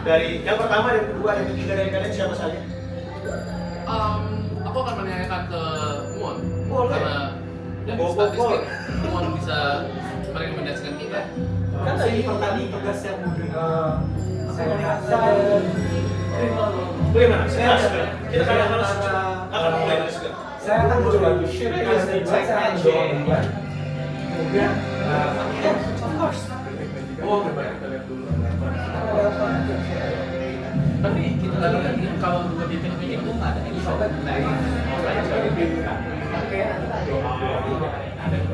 dari yang pertama, yang kedua, yang ketiga dari kalian siapa saja? Aku akan menanyakan ke Moon. Boleh. Karena dari statistik Moon bisa merekomendasikan kita. Kan tadi pertani tugas yang saya rasa Bagaimana? Kita harus akan mulai dari sekarang. Saya akan mencoba share saya akan mencoba membuat. Kemudian of course. Oh, coba kita lihat dulu. Tapi kita lihat kalau dua di tengah ini itu nggak ada episode lain.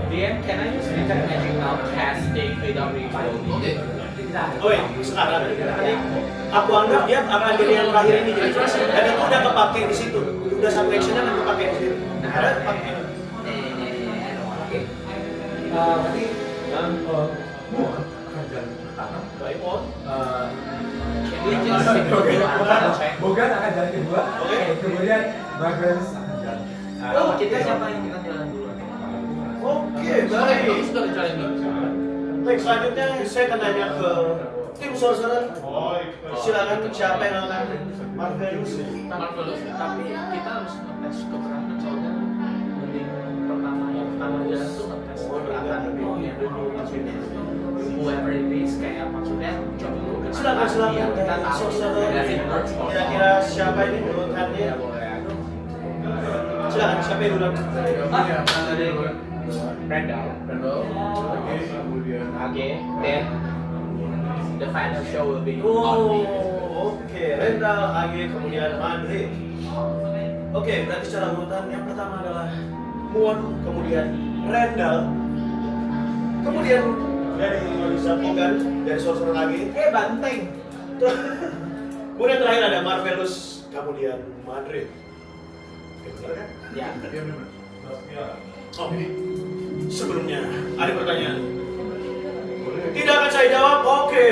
Dian, can I use detect magic now casting AW? Oke. Oh iya, sekarang aku anggap dia akan jadi yang terakhir ini jadi dan itu udah kepake di situ, udah satu actionnya kan kepake di situ. Karena kepake. berarti yang Moon akan jalan pertama. Baik, on. Bogan akan jalan kedua. Oke. Kemudian Marvelous akan jalan. Oh, Kita siapa yang kita jalan dulu? Oke, Baik, baik. sudah dicari nih. Baik, selanjutnya saya akan tanya ke tim Sorcerer. Silakan siapa yang akan Marvelous? Marvelous, tapi kita harus ngetes keberanian soalnya mending yang pertama jalan tuh ngetes keberanian whoever it is, kayak maksudnya coba dulu ke Silakan biar kita dari tahu Sorcerer. does it work or Kira-kira not. siapa ini urutannya? Silakan siapa yang duluan? Randall. Kemudian Okay, then the final show will be on me. Oh, oke. Rendal, AG, kemudian Madrid. Oke, berarti secara urutan yang pertama adalah Moon, kemudian Rendal, kemudian dari Indonesia Bogan, dari Sorcerer AG, Banteng. kemudian terakhir ada Marvelous, kemudian Madrid. Benar kan? Ya. Oh, sebelumnya ada pertanyaan. Tidak akan saya jawab. Oke.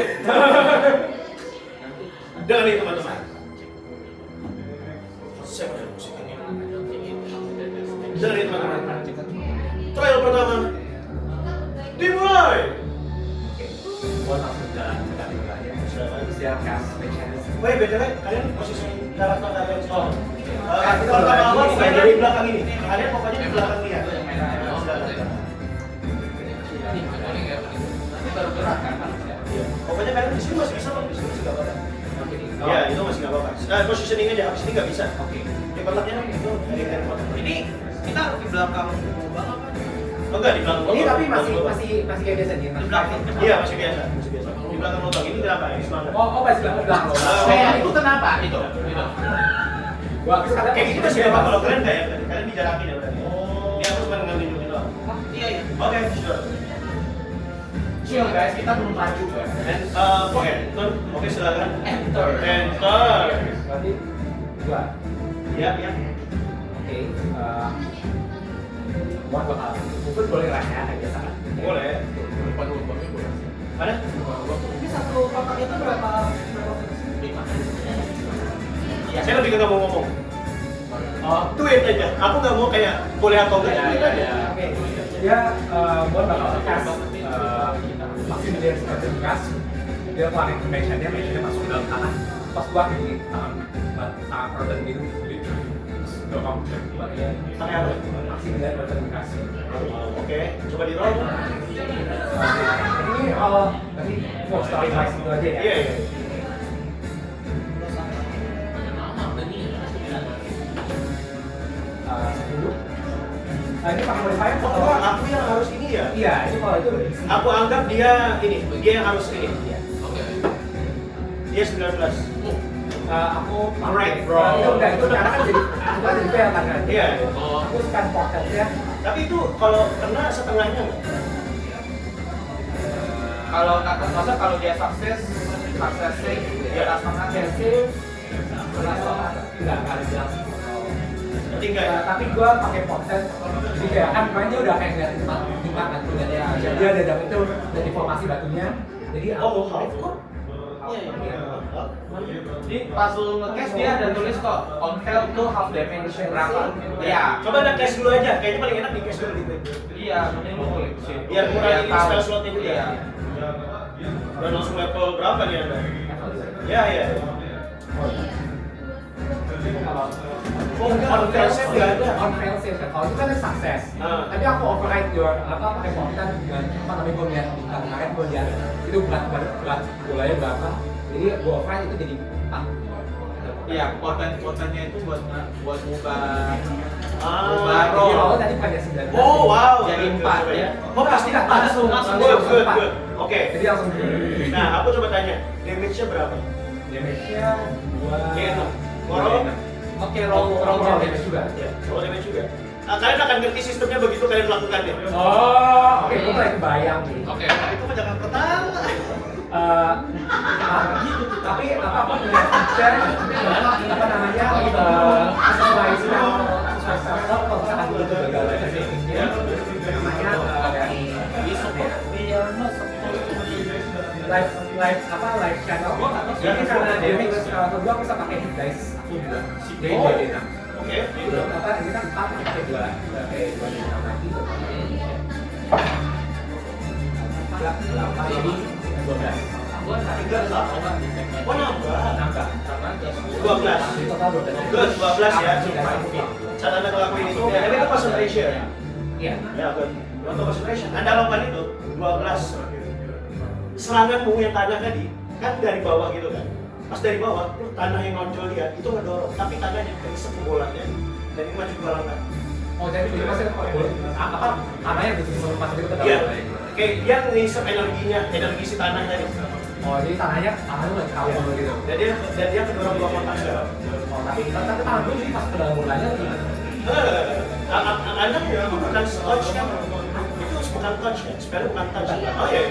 Dengan ini teman-teman. Saya mau musik ini. Dengan ini teman-teman. Trial pertama dia cast match-nya. Oh iya, BTW, kalian posisi karakter kalian sekarang. Kita Pertama-tama lagi main dari belakang ini. Kalian pokoknya di belakang dia. Nanti baru gerak kan manusia. Pokoknya kalian di sini masih bisa loh, di sini masih nggak apa-apa. Iya, itu masih nggak apa-apa. Positioning aja, habis ini nggak bisa. Oke. Di kotaknya itu dari kotak. Ini kita di belakang banget kan? Oh enggak, di belakang Ini lubang. tapi Di belakang lubang. masih kayak biasa nih. Di belakang. Iya, masih biasa, masih biasa. Di belakang lubang ini kenapa? Ini semangat. Oh masih belakang loh. Kayak itu kenapa? Itu. Wah, terus kata Kayak gini masih nggak apa-apa. Kalau kalian nggak ya, kalian dijarakin ya berarti. Ini aku cuma nunjukin doang. Iya iya. Oke, sure. Chill guys, kita belum maju guys. Oke, oke silakan. Enter. Enter. berarti dua. Ya, ya. Oke. Gua bakal mungkin boleh lah ya kayak biasa kan. Boleh. Depan lubangnya boleh. Mana? Ini satu kotak itu berapa Saya lebih nggak mau ngomong. Tweet aja. Aku nggak mau kayak boleh atau enggak. Tweet aja. Oke. Dia gua bakal cast vaksin dia seperti gas. Dia keluarin match-nya masuk ke dalam tanah. Pas gua ini tangan korban gitu. Udah kamu bagian Pakai apa? vaksin dia seperti gas. Oke, coba di roll. Ini nanti full story wise itu aja ya. Iya, iya. Ini pakai modifier Oh, atau aku yang harus ini ya? iya, ini kalau itu Aku anggap dia ini, dia yang harus ini. Iya. Dia 19. Aku Alright, bro. Itu enggak, itu karena kan jadi fair kan. Iya. Aku scan pocketnya. Tapi itu kalau kena setengahnya nggak? Kalau masa kalau dia sukses save di atas tangan Save enggak ada bilang. Tinggal. Tapi gua pakai pocket. Jadi kayak kan mainnya udah kayak ngeliatin tempat kan tuh dia. Dia ada dapet itu dari formasi batunya. Jadi Oh, half kok? Iya iya. Jadi pas lu nge-cast dia ada tulis kok on fail tuh half damage berapa? Iya. Coba ada cash dulu aja, kayaknya paling enak di cash dulu gitu. Iya, mending lu klik sih. Biar kurangin tahu. spell slotnya juga. Iya. Dan langsung level berapa nih anda? Ya, ya. Oh, enggak, on fail save nggak ada. On fail save kan. Kalau itu kan sukses. Ah. Tapi aku override your pakai pocket dengan apa namanya gua lihat kemarin gua lihat itu berat bolanya berapa. Jadi gua override itu jadi 4. Iya, potennya itu buat ngubah Ah, Jadi awal tadi bukan ya 9. Oh, wow. Jadi 4 ya. Oh, pasti Tidak, empat. langsung. Good. Oke. Jadi langsung Nah, aku coba tanya, damage-nya berapa? damage-nya gua Iya, enam. Roll. Oke, roll damage juga. Ya, roll damage juga. Kalian akan ngerti sistemnya begitu kalian melakukannya. Oh, oke, gua mulai kebayang nih. Oke. Itu kan jangan pertama. Tapi apa melihat feature apa namanya customize kalau misalkan dulu itu gagal savingnya namanya dari live channel jadi karena damage kedua aku bisa pakai hit dice aku juga jadi Oh. dia Oke. itu apa ini kan 4 pakai 2 lagi jadi 12 Oh, nambah. nambah 12. di total 12 Good, 12 ya. Saat Anda ngelakuin itu, tapi itu concentration. iya Ya, good. Untuk concentration, Anda lakukan itu 12 seranganmu yang tanah tadi, kan dari bawah gitu kan. Pas dari bawah, tanah yang nonjol dia, itu ngedorong, tapi tanahnya keisep ke bolanya, dan ini maju 2 langkah. oh jadi masih apa tanahnya betul pas itu tetap Iya, kayak dia ngisep energinya, energi si tanah tadi. oh jadi tanahnya lagi kabur gitu Dan dia kedorong 2 kotak sekarang. oh tapi tanah dulu jadi pas ke dalam bolanya gimana Anda itu bukan touch kan? Itu bukan touch kan? Spellnya bukan touch. Oh iya,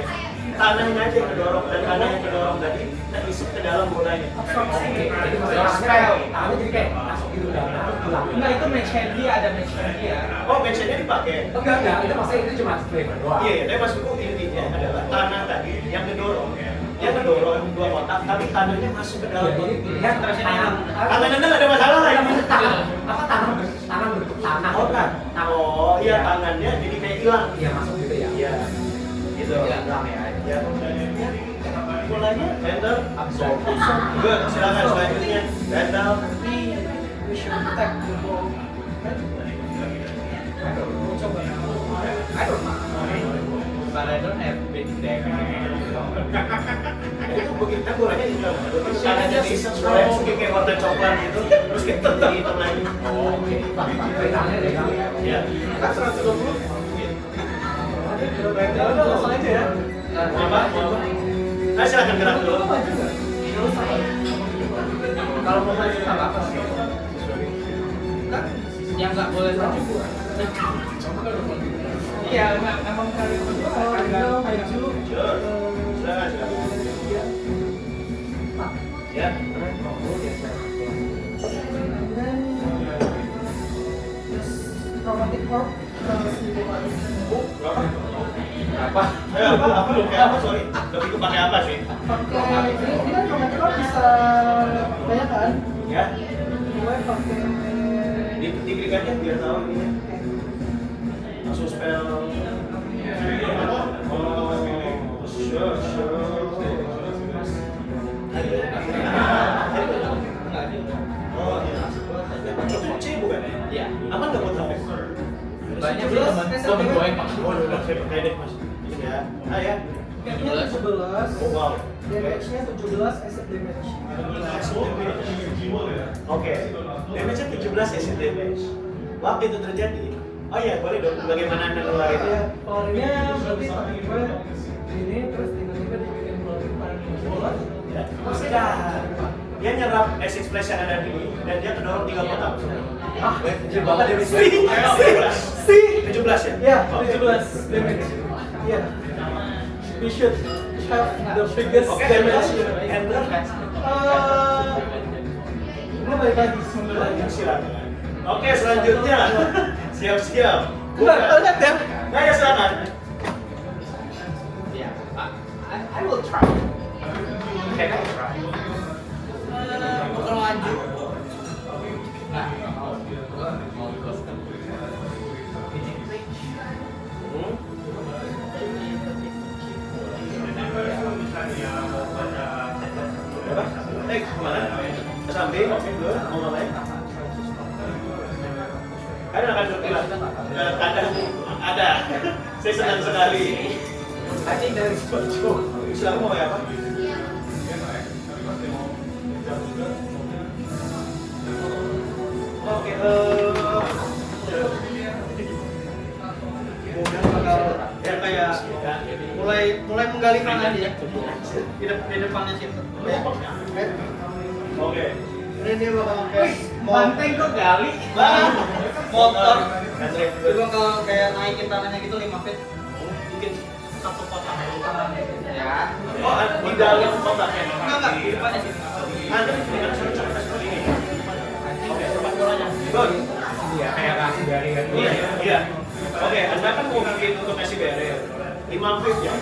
tanahnya aja yang kedorong, dan tanah yang kedorong tadi terisi ke dalam bolanya. jadi maksudnya tanahnya jadi kayak masuk gitu dan pulang Enggak, itu match hand dia, ada match hand dia. Oh, match-nya dipakai. enggak itu maksudnya itu cuma flavor doang Iya, tapi maksudku intinya adalah tanah tadi yang kedorong. Dia kedorong 2 kotak, tapi tanahnya masuk ke dalam. jadi lihat Tangan Anda nggak ada masalah lah ini. apa tanah bentuk tanah Oh, kan? Oh, iya tangannya jadi kayak hilang. iya masuk gitu ya Iya, gitu. hilang ya Ya, polanya enter, Absorb. good, silakan selanjutnya, bend down, we should attack the ball. Right? Coba. I don't know. But I don't have big deck. itu begitu bolanya di dalam, Karena dia di sistem kayak warna coklat gitu, terus kita hitung lagi, Oh, oke. ya, Kan 120. Ya udah langsung aja ya. apa, nah silakan gerak dulu, Lo maju nggak? Nggak usah. Kalau mau maju nggak apa-apa sih. Kan yang nggak boleh maju gua. Iya, emang kalian berdua Kalau agak dia maju, sure, silakan, ya. ya, And then just chromatic orb si Bupati. berapa? apa? Apa, kayak apa, sorry, lebih ke pakai apa sih? Pakai ini kan chromatic orb bisa banyak kan? Ya, Gue pakai diklik aja biar tahu ini, langsung spell, oh, sure, oh iya, itu C bukan? Iya. Aman nggak buat HP? Banyak sih temen gue yang pakai. Oh, udah saya pakai deh mas. Ya, ya. Damage-nya 17. Oh wow. Damage-nya 17 acid damage. Oke. Damage-nya 17 acid damage. Waktu itu terjadi. Oh iya, boleh dong. Bagaimana anda ngeluarin? Ya, keluarnya berarti gue ini terus tiba-tiba dibikin keluarin bola. Ya. Sudah. Dia nyerap acid splash yang ada di sini dan dia kedorong 3 kotak. Ah, Bapak dari sini. 17 ya? Ya, 17 damage. Iya. We should have the biggest Oke, damage. enter. Gue balik lagi, mundur lagi. Silakan. Oke, selanjutnya. Siap-siap. Enggak, lihat ya. Nah, ya silakan. Iya. I will try. Can I try? Bukan maju. Nah, mau custom. Hmm? Berapa? Kemana? Ke samping, oke, dulu. Mau ngapain? Ada akan bergerak. Ada. Saya senang sekali. I think there is Islam mau ya apa? Oke, Kemudian bakal ya kayak mulai menggali tanah dia di depannya situ. Oke. Ini dia bakal kayak Banteng kok gali? motor. Andre. Dia bakal kayak naikin tanahnya gitu 5 feet. Bikin satu kotak tanah. Ya. Oh, di dalam kotaknya. Enggak, di depannya sini. Andre, dengan seperti ini. Oke, tempat bolanya. Good. Iya, kayak kasih dari kan. Iya, iya. Oke, Anda kan mau bikin untuk kasih barrier 5 feet ya?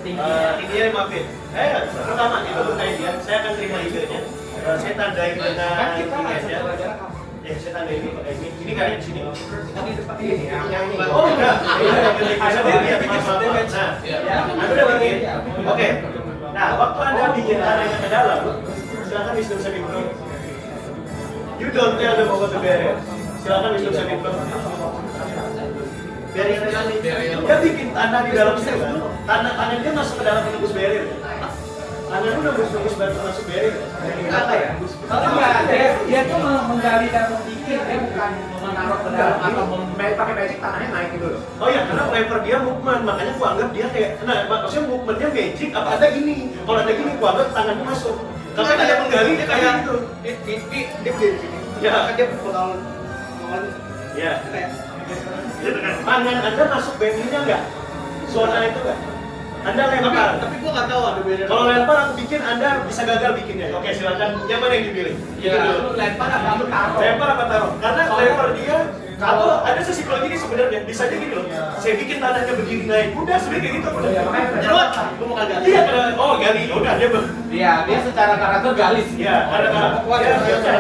Tingginya 5 feet. Pertama itu kayak dia, saya akan terima ide-nya. Saya tandain dengan Kan kita ini ada aja. satu jarak. Ya, saya tandain ini pakai ini. Ini kalian di sini. Tapi depan ini yang ini. Oh, enggak. Ada barrier, maaf. Nah, Iya. Anda udah bikin. Oke. Nah, waktu Anda bikin tanahnya ke dalam, silakan wisdom saving throw. You don't tell them about the barrier. Silakan wisdom saving throw. Barrier dia bikin tanah di dalam sel. Tanah dia masuk ke dalam menembus barrier. Tanah lu udah nembus masuk barrier. Apa ya? Kalau enggak, dia tuh menggali dan membikin, dia bukan menaruh ke dalam atau pakai magic tanahnya naik gitu loh. Oh ya, karena lever dia movement, makanya gua anggap dia kayak, nah maksudnya movementnya magic, apa ada gini? Kalau ada gini, gua anggap tangannya masuk. Tapi ada menggali dia kayak gitu. Dia berdiri sini. Ya. Kan dia bakal Ya. kayak Tangan Anda masuk bandingnya nggak? Zona itu nggak? Anda lempar. tapi gua nggak tahu ada beda. Kalau lempar aku bikin, Anda bisa gagal bikinnya. Oke, silakan. Yang mana yang dipilih? Ya, lu lempar apa lu taruh? Lempar apa taruh? Karena lempar dia, kalau ada sesi lagi sebenarnya bisa aja gini loh. Saya bikin tanahnya begini naik, udah sebenarnya kayak gitu. Ya, makanya Jelas. Gua mau gali. Iya, karena oh gali, udah dia Iya, dia secara karakter galis. Iya, karena dia cara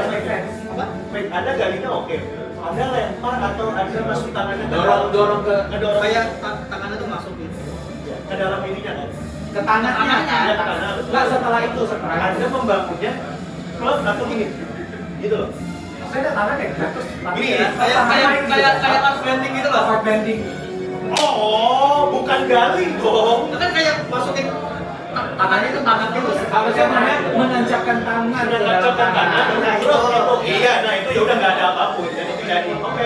Apa? baik, Anda galinya oke. Anda lempar atau Anda masuk tangannya ke dalam, Dorong ke ngedorong Kayak tangannya tuh masuk gitu. ke dalam ininya kan? Ke tangannya. Iya, ke tangan. Nggak setelah itu setelah. Anda membangunnya klub atau gini, gitu loh. Saya ada tangan kayak gitu. Gini ya, kayak pas bending gitu loh. Hard bending. Oh, bukan gali dong. Itu kan kayak masukin tangannya ke tangan gitu. Harusnya namanya menancapkan tangan ke dalam Menancapkan tangan, nah itu, Oh. iya, nah itu ya udah nggak ada apapun, jadi tidak di, oke,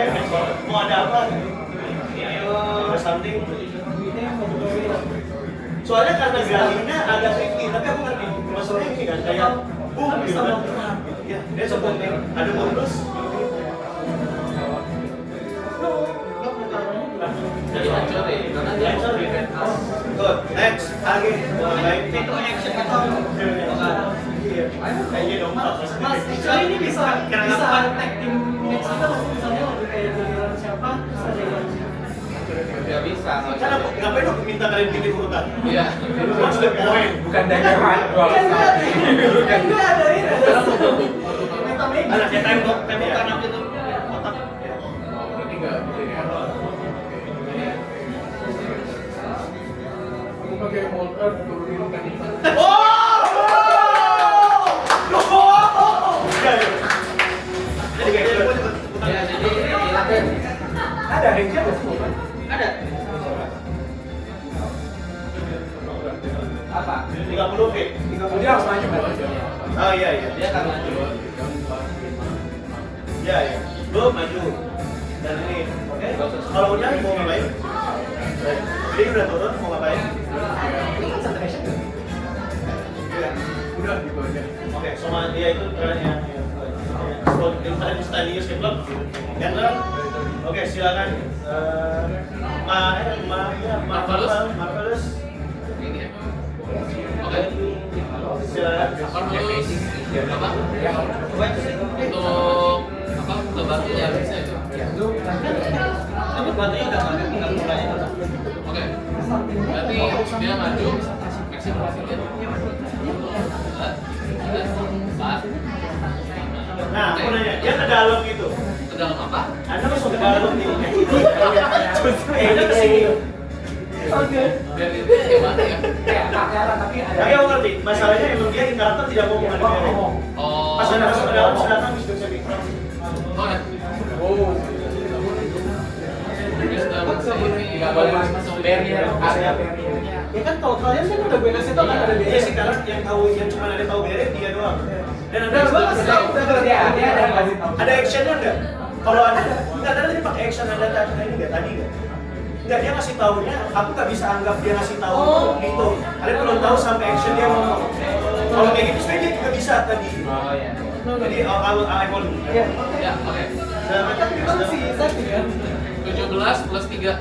mau ada apa? Ada something. Soalnya karena galinya agak tricky, tapi aku ngerti. Maksudnya ini kan kayak boom gitu kan. Ya, dia sempat ada bonus. Jadi hancurin, karena dia mau prevent us. Good, next, lagi. Baik. Itu action atau Kayaknya dong, Mas, actually ini bisa tag team match kita loh, misalnya lagi kayak giliran siapa, terus ada yang Nggak bisa. Kan aku ngapain aku minta kalian bikin urutan? Iya. What's the point? Bukan dageran. kan gue ada ini, ada meta magic. Ada kayak tembok Tanam itu otak. Ini nggak gitu ya. Aku pakai mold earth turunin kandungan. Jadi kayak gitu. Ya, jadi ada. Ada range-nya nggak sih? Ada. Apa? 30 feet. Dia harus maju kan? Oh iya iya. Dia akan maju. Iya iya. Lu maju. Dan ini, oke. Kalau udah mau ngapain? Jadi udah turun mau ngapain? Ini kan satu action kan? Iya. Udah gitu aja. Oke, sama dia itu trennya. Kalau di paling stadius ke klub, yang kan? Oke, silakan. Marvelous. Ini ya. Oke. Silakan. Marvelous. Apa? Untuk apa? Untuk batu ya bisa itu. Tapi batunya udah nggak ada, tinggal mulanya doang. Oke. Berarti dia maju. Maximum hasilnya. Nah, aku nanya, dia ke dalam gitu. Ke dalam apa? Anda masuk ke dalam nih. Anda ke sini. Oke. Dan itu gimana ya? Kayak pacaran tapi ada. Tapi aku ngerti, masalahnya emang dia karakter tidak mau ngomong. Oh. Pas Anda masuk ke dalam, silakan bisa bikin. Oh ya. Oh. Dia sudah bersih. Nggak boleh masuk barrier, area barrier. Ya kan kalau kalian kan udah beres itu kan ada Iya biaya sih, karena yang tahu yang cuma ada tahu bere dia doang. Dan ada Udah, bagus. Dia ada kasih tahu. ada actionnya enggak? Kalau ada, enggak ada tadi pakai action ada tadi ini enggak tadi enggak? Enggak, dia ngasih taunya, aku nggak bisa anggap dia ngasih tahu gitu. Kalian belum tahu sampai action dia ngomong. Kalau kayak gitu sebenarnya dia juga bisa tadi. Oh ya. Jadi I will. Iya. Ya, oke. Dan Kan bilang si Zaki kan. 17 plus 3.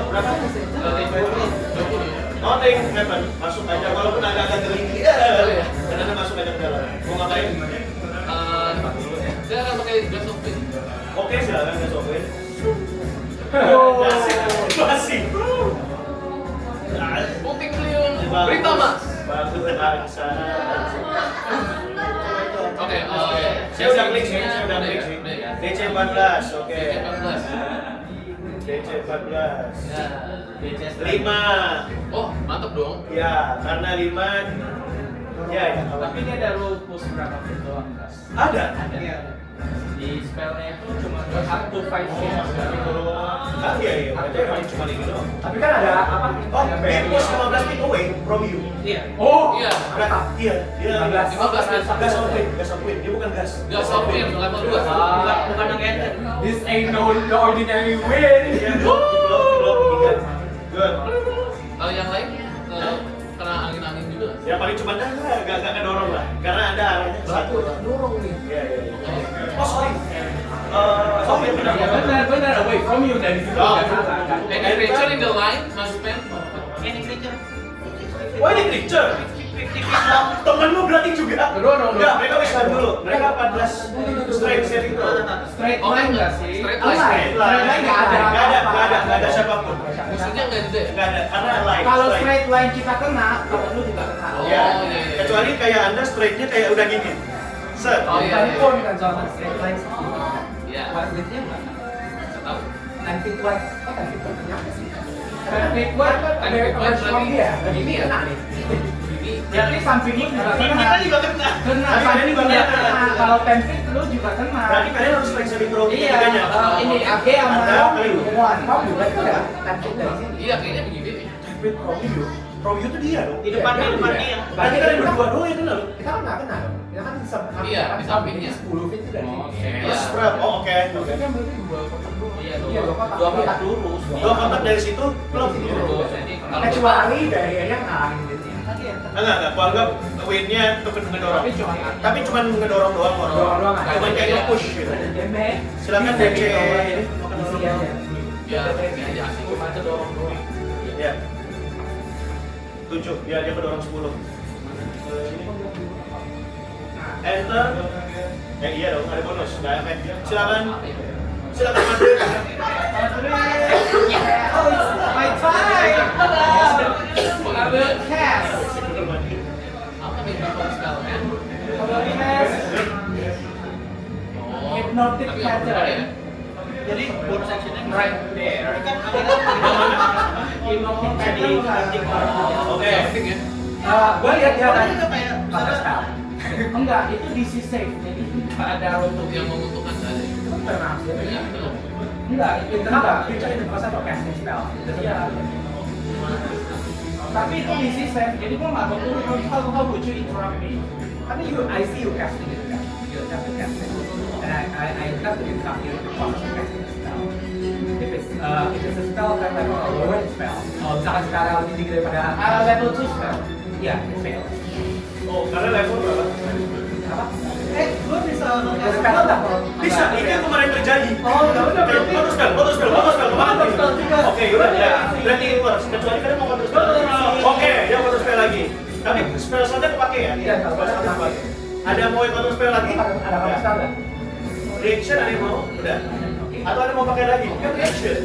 berapa? Berarti 20. Oh, take weapon, masuk aja walaupun agak-agak geli. iya. Dan Anda masuk aja ke dalam. Mau ngapain? Dia akan pakai Blast of Wind. Oke, silakan ke software. Oh. Masih. Puting beliung. Berita mas. Bagus bangsa. Oke, Saya udah klik sih, saya udah klik sih. DC 14, oke. DC 14. DC 14. Ya. 5. Oh, mantap dong. Ya, karena 5. Ya, ya. Tapi dia ada rule push berapa feet doang, Mas? Ada. Ada. Di spellnya itu cuma up to 5 feet. Ah, iya, iya. Berarti emang cuma ini doang. Tapi kan ada apa? Oh, dia push 15 feet away from you. Iya. Oh. Iya. Iya, dia 15 feet. gas of wind, gas of wind. Dia bukan gas. Gas of Wind level 2. Bukan yang enter. This ain't no ordinary win. Iya, belum ingat. Good. Kalau yang lain kena angin-angin juga. Ya paling cuma gak kedorong lah. Karena ada arahnya ke satu. Dorong nih. Iya, iya, iya. Oh, sorry. Sorry, benar. Benar away from you dari situ. Oh. Nggak salah kan? Any creature in the line must spend. Any creature. Oh, ini creature. Temen lu berarti juga. Kedorong. Enggak, mereka wisman dulu. Mereka 14 strength saving throw. Straight Oh, line enggak. nggak sih? Straight Line. line. Line nggak ada. Nggak ada siapapun. Musuhnya enggak juga ya? Nggak ada, karena line. Kalau straight. straight line kita kena, kalau lu juga kena. Oh, Ya, iya, iya. kecuali kayak anda straightnya kayak udah gini. Set. Oh, iya, Bukan iya. pun kan soalnya straight line. Iya. Buat leadnya nggak? Nggak tahu. 10 feet wide. 10 feet wide kenapa sih? 10 feet wide, Very strong dia. Ini ya. Kena nih. Ini berarti sampingnya juga Kita kena. juga kena. Kena, Tapi samping juga juga kena. kena. Kalau 10 feet lu juga kena. Berarti kalian harus periksa di pro Iya, tiganya. ini AG sama Ada, Romeo. Kamu juga ada 10 feet dari sini. Iya, kayaknya begini nih. Tapi Pro View tuh dia dong. Di depan Iya, depan iya. dia. Berarti kalian berdua doang yang kena loh. Kita kan nggak kena dong. Kita kan bisa Iya, di sampingnya. 10 feet itu dari sini. Oke. Terus berapa? Oh oke. Oke kan berarti dua kotak doang. Iya, Iya, dua kotak. dua kotak lurus. Dua kontak dari situ belum Lurus. Jadi kalau Kecuali dari yang ngalangin gitu. Enggak. Gua anggap win-nya itu ngedorong. Tapi cuma Tapi cuma ngedorong doang kok. Dorong-dorong aja. Cuman kayak nge-push gitu. Silakan DC. Isi aja. Ya, ini aja asik. cuma dorong doang. Ya. 7, dia kedorong 10. Enter. Iya dong, ada bonus. Nggak efek. Silakan. Silakan Madrid. Oh, it's my time. I will cast. Apa nih before spell kan? I will cast Oh, Hypnotic tapi nggak perlu Pattern. ya? Jadi bonus actionnya right there. kan ada Hypnotic Pattern. Oke. Acting ya? Gue lihat dia Orang tadi. juga kayak Pakai spell. Enggak, itu DC save. Jadi nggak ada Untuk yang menguntungkan saja. Itu kan pernah sih. Iya, betul. enggak, itu Kenapa? enggak. Dia cari tempat satu casting spell. Iya. Tapi itu DC save. Jadi gue nggak tahu how would you interrupt me? I mean, I see you casting it, kan? You attempt to cast it, and I attempt to interrupt you in the process of casting the spell. If it's a spell that level or lower spell, misalkan spell lebih tinggi daripada Level 2 spell. iya, it fails. Oh, karena level berapa? Apa? gue bisa Ada spell nggak? Bisa, itu yang kemarin terjadi. Oh, ya udah berarti. Counter spell kemarin. Counter spell juga. Oke, udah ya. Berarti itu harus kecuali kalian mau counter spell. Oke, dia counter spell lagi. Tapi spell slotnya kepake ya? Iya, Spell slotnya kepake. Ada mau yang counter spell lagi? Ada apa spell nggak? Reaction ada yang mau? Udah. Atau ada yang mau pakai lagi? Kan reaction.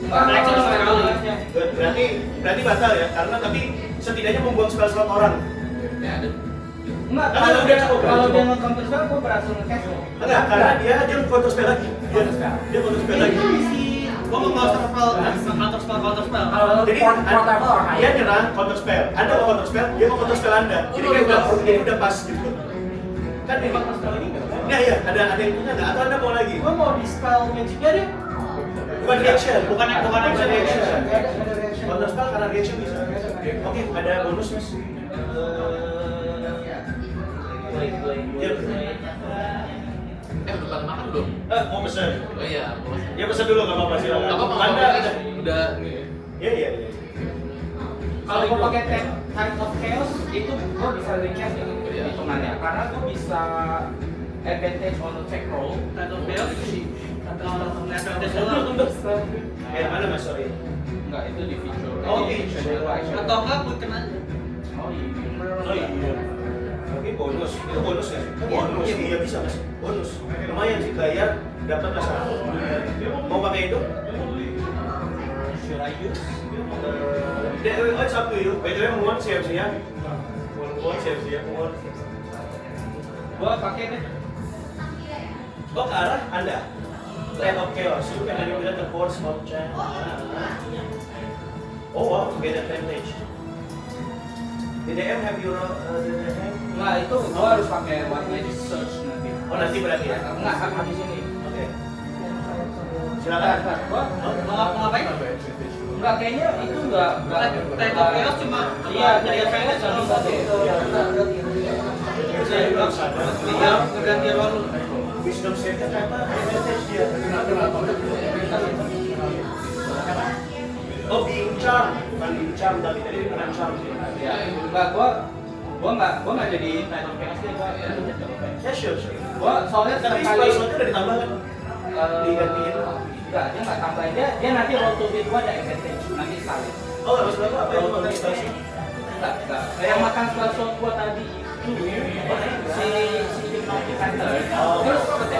Action sekali. Good. Berarti batal ya? Karena tapi setidaknya membuang spell slot orang. Ya, ada. Enggak, Nah, kalau udah dia cukup, kalau cukup. dia nge-counter spell, gue berhasil nge-cast loh. Enggak, karena dia counter spell lagi. Dia counter spell lagi. Gue mau counter spell, counter spell. Kalau Jadi fourth level or dia higher. nyerang counter spell. Anda mau counter spell, dia mau counter spell Anda. Jadi udah pas gitu. Kan ini counter spell ini enggak? Nah, iya, ada yang punya enggak? Atau Anda mau lagi? Gue mau di spell magicnya deh. Bukan reaction. Bukan action. Counter spell karena reaction bisa. Oke, ada bonus Mas. Iya. Udah pada makan belum? Mau pesen? Oh iya, mau makan. Ya pesen dulu nggak apa-apa silakan. Apa mau Anda udah nih. Iya. Kalau gue pakai Tide of Chaos, itu gue bisa recast ya hitungannya. Karena gue bisa advantage on attack roll. Tide of Chaos. Mana Mas sorry? Enggak, itu di feature. Oh, Di feature. Atau enggak gue kena. Oh iya. Oh iya. Tapi bonus, itu bonus ya? Bonus, iya bisa Mas. Bonus. Lumayan sih bayar dapat Mas. Mau pakai itu? Should I use? It's up to you. By the way, mohon siap-siap. Mohon siap-siap, mohon. Gua pakai deh. Oh, ke arah Anda. Tide of Chaos. You can manipulate the force of change. Oh wow, get advantage. DDM have your DDM? Nah, itu gua harus pakai White Magic Search nanti. Oh nanti berarti ya? Enggak, habis ini. Oke. Silakan. Gua Mau ngapain? enggak, kayaknya itu enggak Tide of Chaos cuma iya, jadi advantage bisa kalau deh. Saya bilang sadar. Iya, ganti role. Wisdom save-nya ternyata advantage dia. Oh, being charm, bukan being charm tapi tadi bukan charm sih. Ya, enggak, gua enggak jadi Tide of Chaos deh, gua Ya sure. gua soalnya Tapi sekali spell slotnya udah ditambah kan? Digantiin. enggak, dia enggak tambahin, dia nanti roll to hit gua ada advantage nanti sekali. Oh, nggak maksud aku apa yang makan spell sih? Enggak. Yang makan spell slot gua tadi itu si Hypnotic Pattern. Terus setiap kali